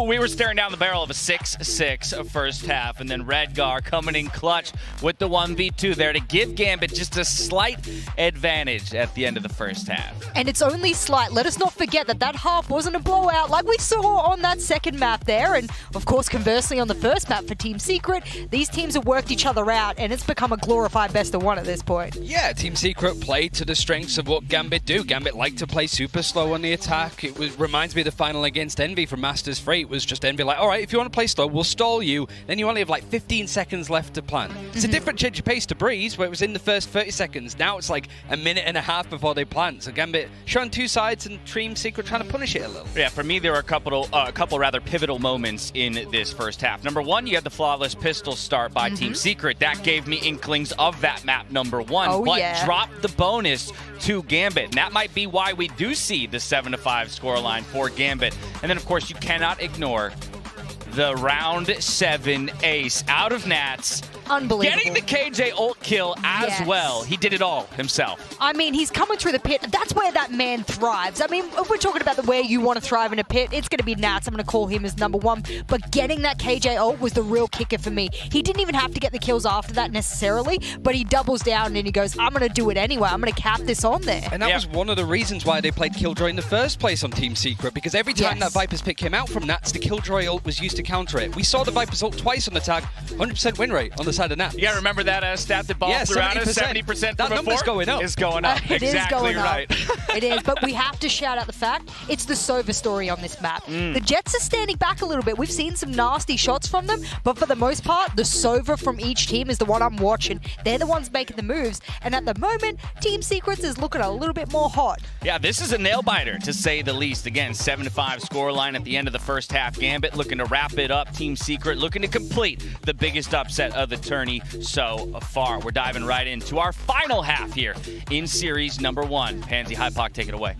We were staring down the barrel of a 6-6 first half, and then Redgar coming in clutch with the 1v2 there to give Gambit just a slight advantage at the end of the first half. And it's only slight. Let us not forget that half wasn't a blowout like we saw on that second map there. And of course, conversely, on the first map for Team Secret, these teams have worked each other out, and it's become a glorified best of one at this point. Yeah, Team Secret played to the strengths of what Gambit do. Gambit like to play super slow on the attack. It reminds me of the final against Envy from Masters 3. It was just Envy like, all right, if you want to play slow, we'll stall you. Then you only have like 15 seconds left to plant. It's a different change of pace to Breeze, where it was in the first 30 seconds. Now it's like a minute and a half before they plant. So Gambit showing two sides and Team Secret trying to punish it a little. Yeah, for me, there were a couple rather pivotal moments in this first half. Number one, you had the flawless pistol start by Team Secret. That gave me inklings of that map, number one. But dropped the bonus to Gambit. And that might be why we do see the 7-5 scoreline for Gambit. And then, of course, you cannot ignore the round 7 ace out of Nats. Unbelievable. Getting the KJ ult kill as Yes. well. He did it all himself. I mean, he's coming through the pit. That's where that man thrives. I mean, if we're talking about the where you want to thrive in a pit, it's going to be Nats. I'm going to call him as number one. But getting that KJ ult was the real kicker for me. He didn't even have to get the kills after that necessarily, but he doubles down and he goes, I'm going to do it anyway. I'm going to cap this on there. And that was one of the reasons why they played Killjoy in the first place on Team Secret, because every time that Viper's pick came out from Nats, the Killjoy ult was used to counter it. We saw the Viper's ult twice on the tag, 100% win rate on the side of Nats. Yeah, remember that stat that ball threw out us? 70% That from number's before? going up. Is going up. It is Exactly going up. right. It is, but we have to shout out the fact it's the Sova story on this map. The Jets are standing back a little bit. We've seen some nasty shots from them, but for the most part, the Sova from each team is the one I'm watching. They're the ones making the moves, and at the moment, Team Secrets is looking a little bit more hot. Yeah, this is a nail-biter, to say the least. Again, 7-5 scoreline at the end of the first half. Gambit looking to wrap it up. Team Secret looking to complete the biggest upset of the tourney so far. We're diving right into our final half here in series number 1. Pansy, Hypoc, take it away.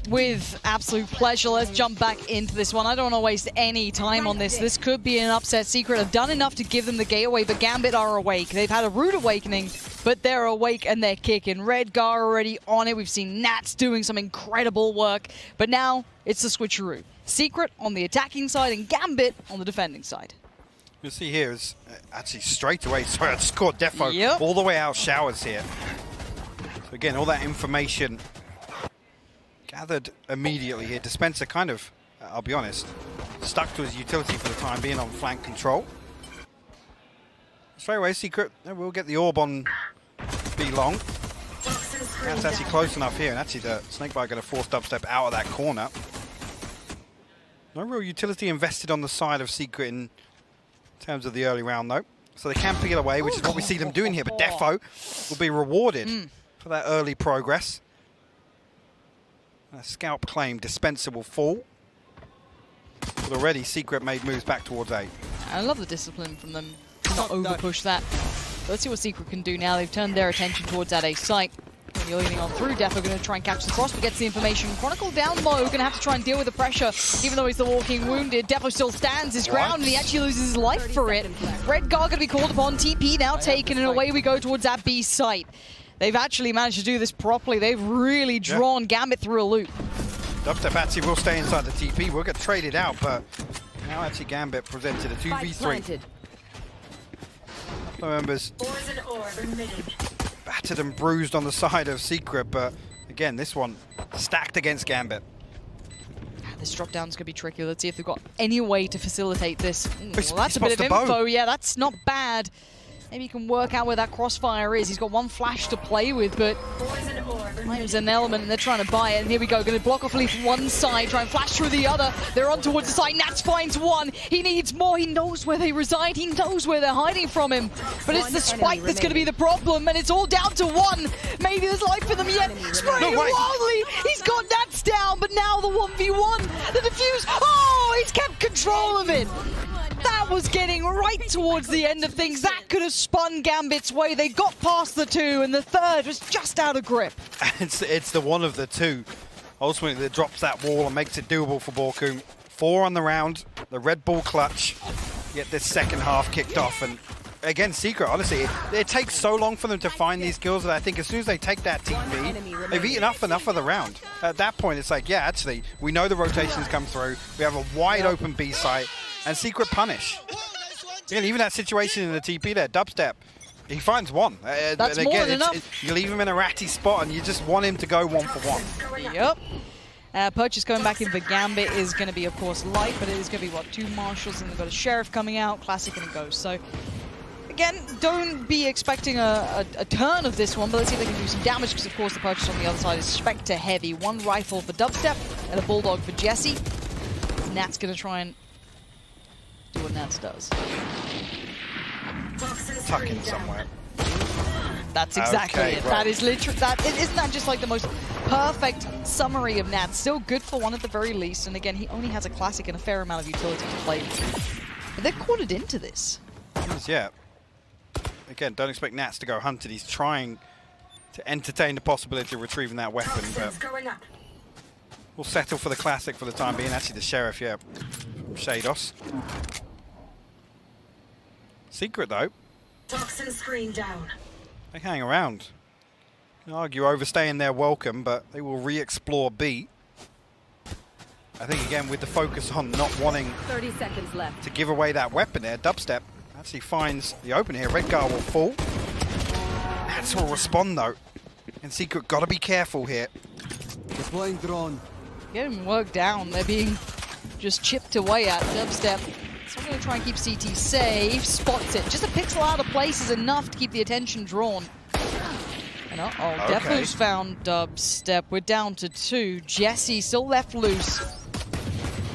With absolute pleasure, let's jump back into this one. I don't want to waste any time on this. This could be an upset. Secret have done enough to give them the gateway, but Gambit are awake. They've had a rude awakening, but they're awake and they're kicking. Redgar already on it. We've seen Nats doing some incredible work, but now it's the switcheroo. Secret on the attacking side and Gambit on the defending side. You see here is actually straight away. Sorry, I just caught Defo all the way out showers here. So again, all that information gathered immediately here. Dispenser kind of, I'll be honest, stuck to his utility for the time being on flank control. Straight away, Secret, we'll get the orb on B long. That's actually close enough here, and actually the Snakebite going to force dubstep out of that corner. No real utility invested on the side of Secret in terms of the early round, though. So they can pick it away, which is what we see them doing here. But Defo will be rewarded for that early progress. A scalp claim, Dispenser will fall. But already Secret made moves back towards A. I love the discipline from them to not over-push that. But let's see what Secret can do now. They've turned their attention towards that A site. When you're leaning on through, Defo going to try and catch the cross, but gets the information. Chronicle down low, going to have to try and deal with the pressure, even though he's the walking wounded. Defo still stands his ground, and he actually loses his life for it. Redgar going to be called upon, TP now taken, and away we go towards that B site. They've actually managed to do this properly. They've really drawn Gambit through a loop. Dubstep actually will stay inside the TP. We'll get traded out, but now actually Gambit presented a 2v3. Members battered and bruised on the side of Secret, but again, this one stacked against Gambit. This drop down is going to be tricky. Let's see if they've got any way to facilitate this. Well, He that's a bit of spots the info. bow. Yeah, that's not bad. Maybe you can work out where that crossfire is. He's got one flash to play with, but claims an element, and they're trying to buy it. And here we go, going to block off at least one side, try and flash through the other. They're on towards the side. Nats finds one. He needs more. He knows where they reside. He knows where they're hiding from him. But it's the spike that's going to be the problem, and it's all down to one. Maybe there's life for them yet. Spraying wildly. He's got Nats down, but now the 1v1. The defuse. Oh, he's kept control of it. That was getting right towards the end of things. That could have spun Gambit's way. They got past the two, and the third was just out of grip. It's the one of the two, ultimately, that drops that wall and makes it doable for Borkum. 4 on the round, the Red Bull clutch, get this second half kicked off. And again, Secret, honestly, it takes so long for them to find these kills that I think as soon as they take that TP, they've eaten up enough of the round. At that point, it's like, yeah, actually, we know the rotations come through. We have a wide open B site. And Secret punish. Yeah, even that situation in the TP there, Dubstep, he finds one. That's and more again, than enough. You leave him in a ratty spot and you just want him to go 1 for 1. Yep. Purchase going back in for Gambit is going to be, of course, light, but it is going to be, what, 2 marshals, and they've got a sheriff coming out, classic and a ghost. So, again, don't be expecting a turn of this one, but let's see if they can do some damage, because, of course, the purchase on the other side is Spectre heavy. 1 rifle for Dubstep and a Bulldog for Jesse. Nat's going to try and do what Nats does. Tuck in somewhere. That's exactly it. Right. That is literally that. Isn't that just like the most perfect summary of Nats? Still good for 1 at the very least. And again, he only has a classic and a fair amount of utility to play with. But they're quartered into this. Yeah. Again, don't expect Nats to go hunted. He's trying to entertain the possibility of retrieving that weapon, but we'll settle for the classic for the time being. Actually, the sheriff, yeah, from Shados. Secret, though, Toxin screen down. they hang around. You can argue overstaying their welcome, but they will re-explore B. I think, again, with the focus on not wanting 30 seconds left. to give away that weapon there, Dubstep actually finds the open here. Redgar will fall. Nats will respond, though. And Secret got to be careful here. Deploying drone. Getting worked down. They're being just chipped away at. Dubstep. So I'm going to try and keep CT safe. Spots it. Just a pixel out of place is enough to keep the attention drawn. And uh-oh, Defo's found Dubstep. We're down to 2. Jesse still left loose.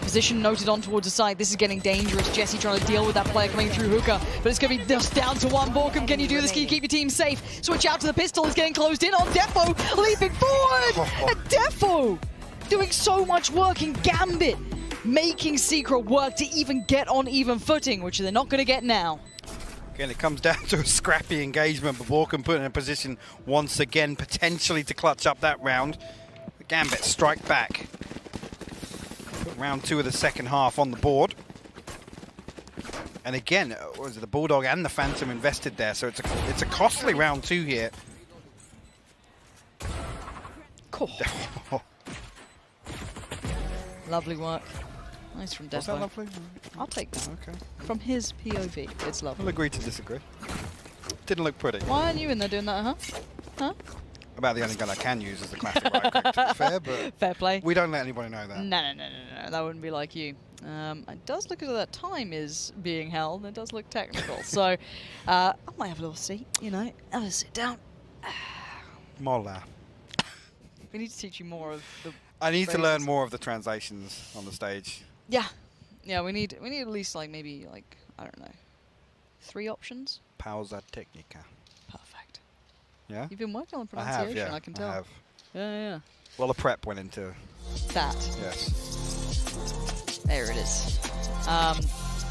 Position noted on towards the side. This is getting dangerous. Jesse trying to deal with that player coming through hookah, but it's going to be just down to 1. Borkum, can you do this? Can you keep your team safe? Switch out to the pistol. Is getting closed in on Defo, leaping forward. And Defo doing so much work in Gambit, making Secret work to even get on even footing, which they're not going to get now. Again, it comes down to a scrappy engagement, but Borkum put in a position once again, potentially to clutch up that round. The Gambit strike back. Put round 2 of the second half on the board. And again, was it the Bulldog and the Phantom invested there, so it's a costly round 2 here. Cool. Lovely work. Nice from Was that Defo. lovely? I'll take that. Okay. From his POV, it's lovely. We'll agree to disagree. Didn't look pretty. Why aren't you in there doing that, huh? Huh? About the only gun I can use is the classic right click, to be fair, but Fair play. we don't let anybody know that. No. That wouldn't be like you. It does look as though that time is being held. It does look technical. So I might have a little seat, you know. Have a sit down. Mola. We need to teach you more of the... I need to phrases. learn more of the translations on the stage. Yeah. Yeah, we need at least like maybe like, I don't know, 3 options. Pausa technica. Perfect. Yeah? You've been working on I pronunciation, have, yeah. I can tell. I have. Yeah. Well, the prep went into That. yes. There it is.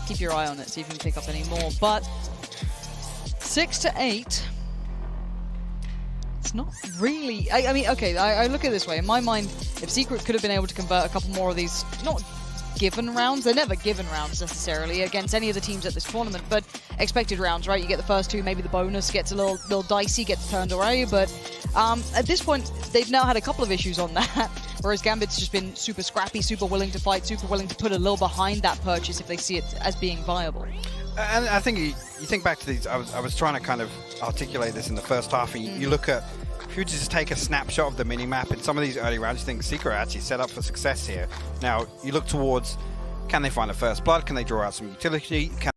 Keep your eye on it, see if you can pick up any more. But 6 to 8. It's not really... I mean, okay, I look at it this way. In my mind, if Secret could have been able to convert a couple more of these, not given rounds, they're never given rounds necessarily against any of the teams at this tournament, but expected rounds, right? You get the first 2, maybe the bonus gets a little dicey, gets turned away, but at this point, they've now had a couple of issues on that, whereas Gambit's just been super scrappy, super willing to fight, super willing to put a little behind that purchase if they see it as being viable. And I think you think back to these, I was trying to kind of articulate this in the first half, and you look at, if you just take a snapshot of the mini-map in some of these early rounds, you think Secret are actually set up for success here. Now, you look towards, can they find a first blood? Can they draw out some utility? Can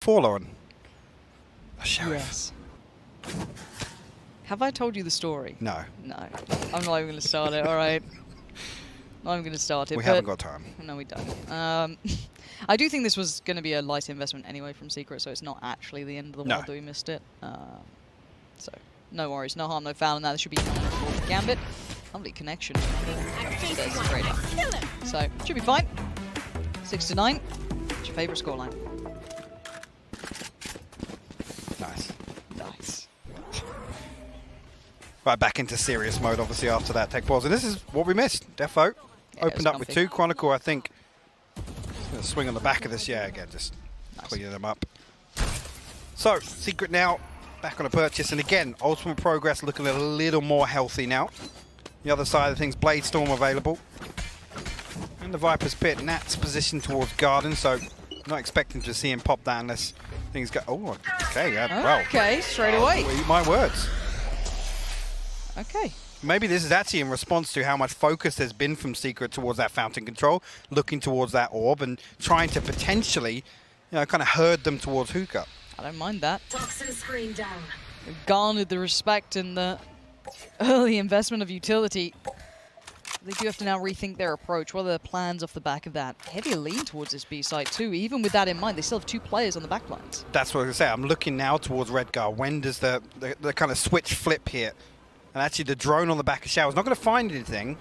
before, Lauren? A sheriff. Yes. Have I told you the story? No. No. I'm not even going to start it, all right? Not even going to start it. We haven't got time. No, we don't. I do think this was going to be a light investment anyway from Secret, so it's not actually the end of the world that we missed it. So, no worries. No harm, no foul in that. This should be for Gambit. Lovely connection. There's a trade. So, should be fine. 6-9. What's your favourite scoreline? Nice. Nice. Right, back into serious mode, obviously, after that tech pause. And this is what we missed. Defo opened up with 2. Chronicle, I think, going to swing on the back of this. Yeah, again, just clear them up. So, Secret now back on a purchase. And again, Ultimate Progress looking a little more healthy now. The other side of things, Blade Storm available. And the Viper's Pit, Nat's positioned towards Garden, so not expecting to see him pop that unless things go... Oh, okay, yeah, well. Okay, straight away. Eat my words. Okay. Maybe this is actually in response to how much focus there's been from Secret towards that fountain control, looking towards that orb and trying to potentially, kind of herd them towards Hookah. I don't mind that. Toxin screen down. They've garnered the respect and the early investment of utility. They do have to now rethink their approach. What are their plans off the back of that? Heavier lean towards this B site too. Even with that in mind, they still have 2 players on the back lines. That's what I was going to say. I'm looking now towards Redgar. When does the kind of switch flip here? And actually the drone on the back of Shower's not going to find anything.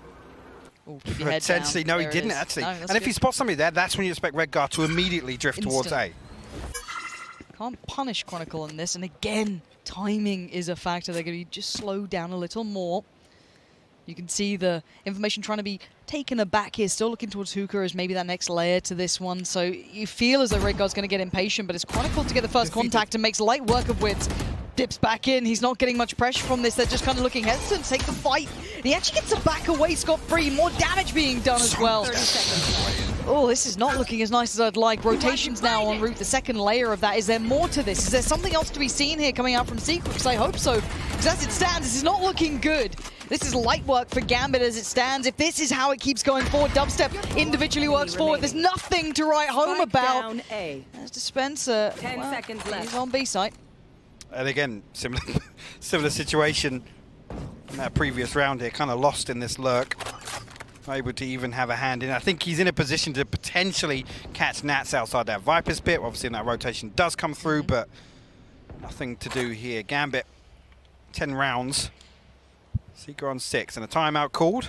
Ooh, keep your head down. Potentially, no, he There it didn't is. actually. No, and if he spots somebody there, that's when you expect Redgar to immediately drift towards A. Can't punish Chronicle on this, and again, timing is a factor. They're going to be just slowed down a little more. You can see the information trying to be taken aback here, still looking towards Hookah as maybe that next layer to this one. So you feel as though Redgar's going to get impatient, but it's Chronicle to get the first contact and makes light work of Wits. Dips back in. He's not getting much pressure from this. They're just kind of looking hesitant to take the fight. And he actually gets a back away scot-free. More damage being done as well. 30 seconds. Oh, this is not looking as nice as I'd like. Rotations now en route. The second layer of that. Is there more to this? Is there something else to be seen here coming out from Secret? Because I hope so. Because as it stands, this is not looking good. This is light work for Gambit as it stands. If this is how it keeps going forward, Dubstep individually works forward. There's nothing to write home about. Down A. There's Dispenser. 10 seconds left. He's on B site. And again, similar situation in that previous round here, kind of lost in this lurk. Not able to even have a hand in. I think he's in a position to potentially catch Nats outside that Viper's Pit. Obviously, that rotation does come through, but nothing to do here. Gambit, 10 rounds. Seeker on 6, and a timeout called.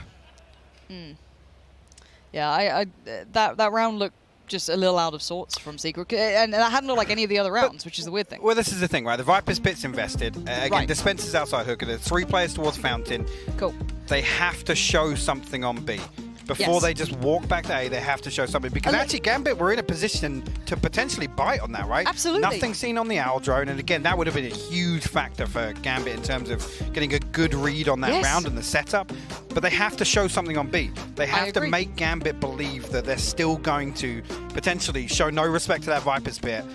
Yeah, that round looked just a little out of sorts from Secret, and that hadn't looked like any of the other rounds, which is the weird thing. Well, this is the thing, right? The Viper's Pit's invested. Again, Right. Dispenser's outside Hooker. There's 3 players towards Fountain. Cool. They have to show something on B. Before Yes. they just walk back to A, they have to show something. Because actually, Gambit were in a position to potentially bite on that, right? Absolutely. Nothing seen on the Owl drone. And again, that would have been a huge factor for Gambit in terms of getting a good read on that Yes. round and the setup. But they have to show something on B. They have to agree. make Gambit believe that they're still going to potentially show no respect to that Viper's Pit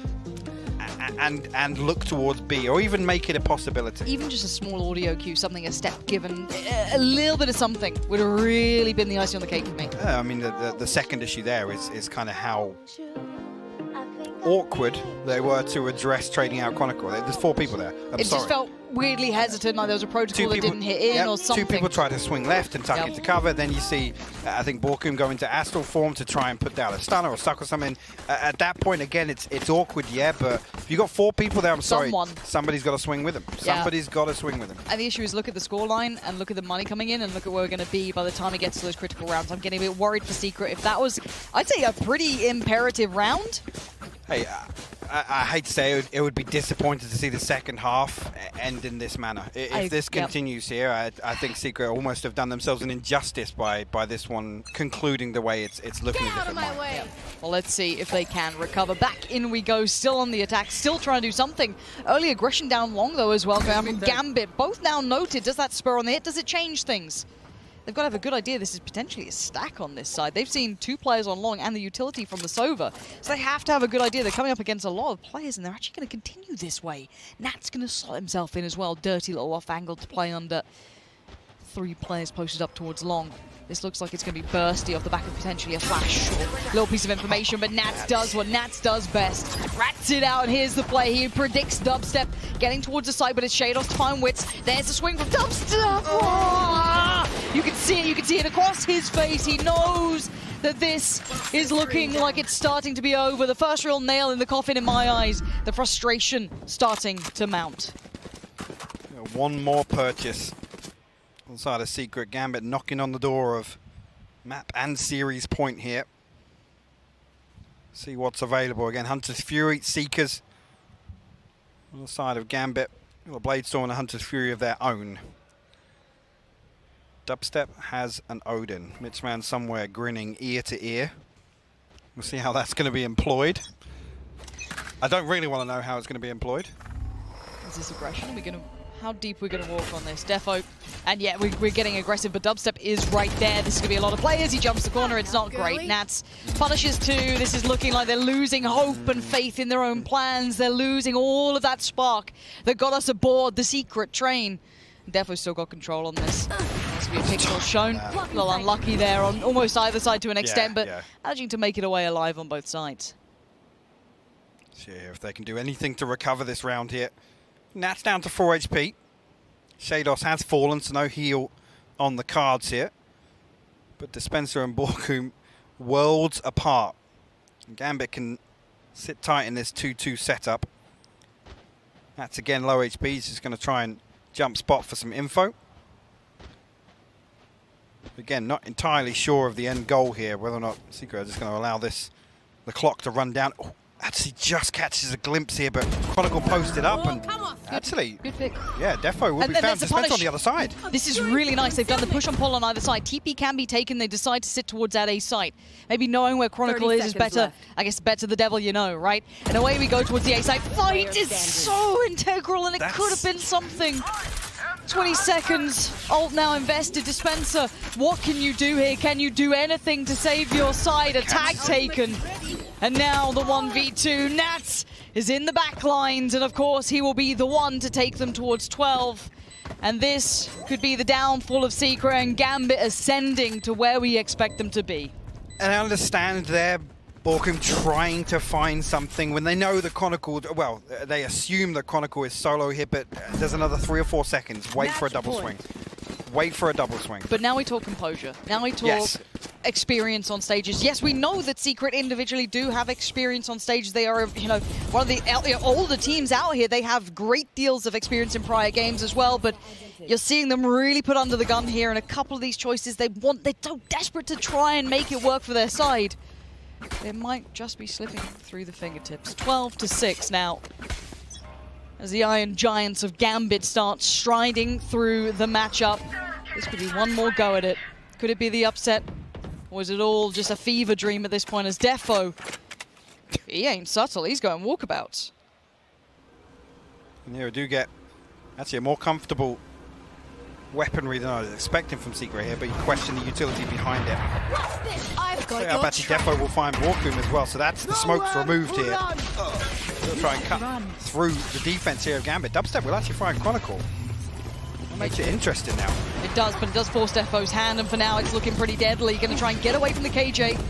and look towards B, or even make it a possibility. Even just a small audio cue, something, a step given, a little bit of something would have really been the icing on the cake for me. I mean, the second issue there is kind of how awkward they were to address trading out Chronicle. There's 4 people there. I'm It sorry. just felt weirdly hesitant, like there was a protocol 2 that people didn't hit in yep, or something. 2 people try to swing left and tuck Yep. into cover. Then you see, I think, Borkum go into Astral form to try and put down a stunner or suck or something. At that point, again, it's awkward, yeah, but if you got 4 people there, I'm sorry, somebody's got to swing with them. Yeah. Somebody's got to swing with them. And the issue is look at the scoreline and look at the money coming in and look at where we're going to be by the time it gets to those critical rounds. I'm getting a bit worried for Secret. If that was, I'd say, a pretty imperative round. Hey, I hate to say it would be disappointed to see the second half end in this manner. If this continues here, I think Secret almost have done themselves an injustice by this one concluding the way it's looking as if it might. Yeah. Well, let's see if they can recover. Back in we go, still on the attack, still trying to do something. Early aggression down long, though, as well, from Gambit. Both now noted. Does that spur on the hit? Does it change things? They've got to have a good idea. This is potentially a stack on this side. They've seen 2 players on long and the utility from the Sova. So they have to have a good idea. They're coming up against a lot of players, and they're actually going to continue this way. Nat's going to slot himself in as well. Dirty little off angle to play under. 3 players posted up towards long. This looks like it's going to be bursty off the back of potentially a flash or a little piece of information, but Nats does what Nats does best. Rats it out, and here's the play. He predicts Dubstep getting towards the side, but it's Shados to find Wits. There's the swing from Dubstep. Oh! You can see it across his face. He knows that this is looking like it's starting to be over. The first real nail in the coffin in my eyes. The frustration starting to mount. One more purchase on the side of Secret. Gambit knocking on the door of map and series point here. See what's available. Again, Hunter's Fury, Seekers on the side of Gambit. A Bladestorm and a Hunter's Fury of their own. Dubstep has an Odin. Mitchman somewhere grinning ear to ear. We'll see how that's going to be employed. I don't really want to know how it's going to be employed. Is this aggression? Are we going to... How deep we're going to walk on this. Defo, and yeah, we're getting aggressive, but Dubstep is right there. This is going to be a lot of players. He jumps the corner. It's not great. Nats punishes 2. This is looking like they're losing hope and faith in their own plans. They're losing all of that spark that got us aboard the Secret train. Defo's still got control on this. Has to be a pixel shown. A little unlucky there on almost either side to an extent, but managing to make it away alive on both sides. See if they can do anything to recover this round here. Nats down to 4 HP. Shados has fallen, so no heal on the cards here. But Dispenser and Borkum worlds apart. Gambit can sit tight in this 2-2 setup. Nats again low HP. He's just going to try and jump spot for some info. Again, not entirely sure of the end goal here, whether or not Secret are just going to allow the clock to run down. Oh, actually just catches a glimpse here, but Chronicle posted up and actually, good pick. Yeah, Defo will be found. Dispenser on the other side. This is really nice. They've done the push and pull on either side. TP can be taken. They decide to sit towards that A site. Maybe knowing where Chronicle is better. Left. I guess better the devil you know, right? And away we go towards the A site. Fight is so integral, and it could have been something. 20 seconds, ult now invested. Dispenser, what can you do here? Can you do anything to save your side? A tag taken. And now the 1v2. Nats is in the back lines, and of course he will be the one to take them towards 12. And this could be the downfall of Secret, and Gambit ascending to where we expect them to be. And I understand there, Borkum trying to find something when they know the Chronicle, well, they assume the Chronicle is solo here, but there's another 3 or 4 seconds. Wait for a double swing. Wait for a double swing. But now we talk composure. Now we talk experience on stages. Yes, we know that Secret individually do have experience on stages. They are, you know, one of the older teams out here. They have great deals of experience in prior games as well, but you're seeing them really put under the gun here, and a couple of these choices they're so desperate to try and make it work for their side. It might just be slipping through the fingertips. 12-6 now, as the Iron Giants of Gambit start striding through the matchup. This could be one more go at it. Could it be the upset? Or is it all just a fever dream at this point, as Defo, he ain't subtle, he's going walkabouts. And here we do get actually a more comfortable weaponry than I was expecting from Secret here, but you question the utility behind it. I've got I bet you Defo will find Borkum as well, so that's the smoke's removed here. They'll try and cut through the defense here of Gambit. Dubstep will actually find Chronicle. That makes it interesting now. It does, but it does force Defo's hand, and for now it's looking pretty deadly. Going to try and get away from the KJ.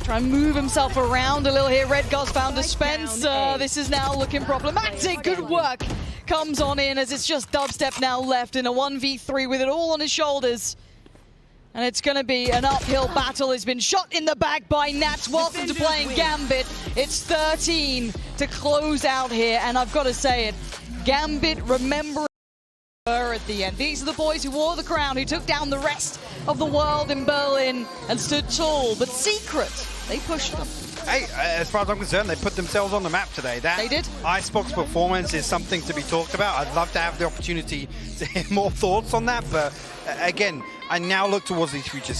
Try and move himself around a little here. Redgar's found Dispenser. This is now looking problematic. Good work comes on in, as it's just Dubstep now left in a 1v3 with it all on his shoulders. And it's going to be an uphill battle. He's been shot in the back by Nats. Welcome to playing Gambit. It's 13 to close out here, and I've got to say it, Gambit remembering her at the end. These are the boys who wore the crown, who took down the rest of the world in Berlin and stood tall. But Secret, they pushed them. Hey, as far as I'm concerned, they put themselves on the map today. They did. Icebox performance is something to be talked about. I'd love to have the opportunity to hear more thoughts on that, but again, I now look towards these future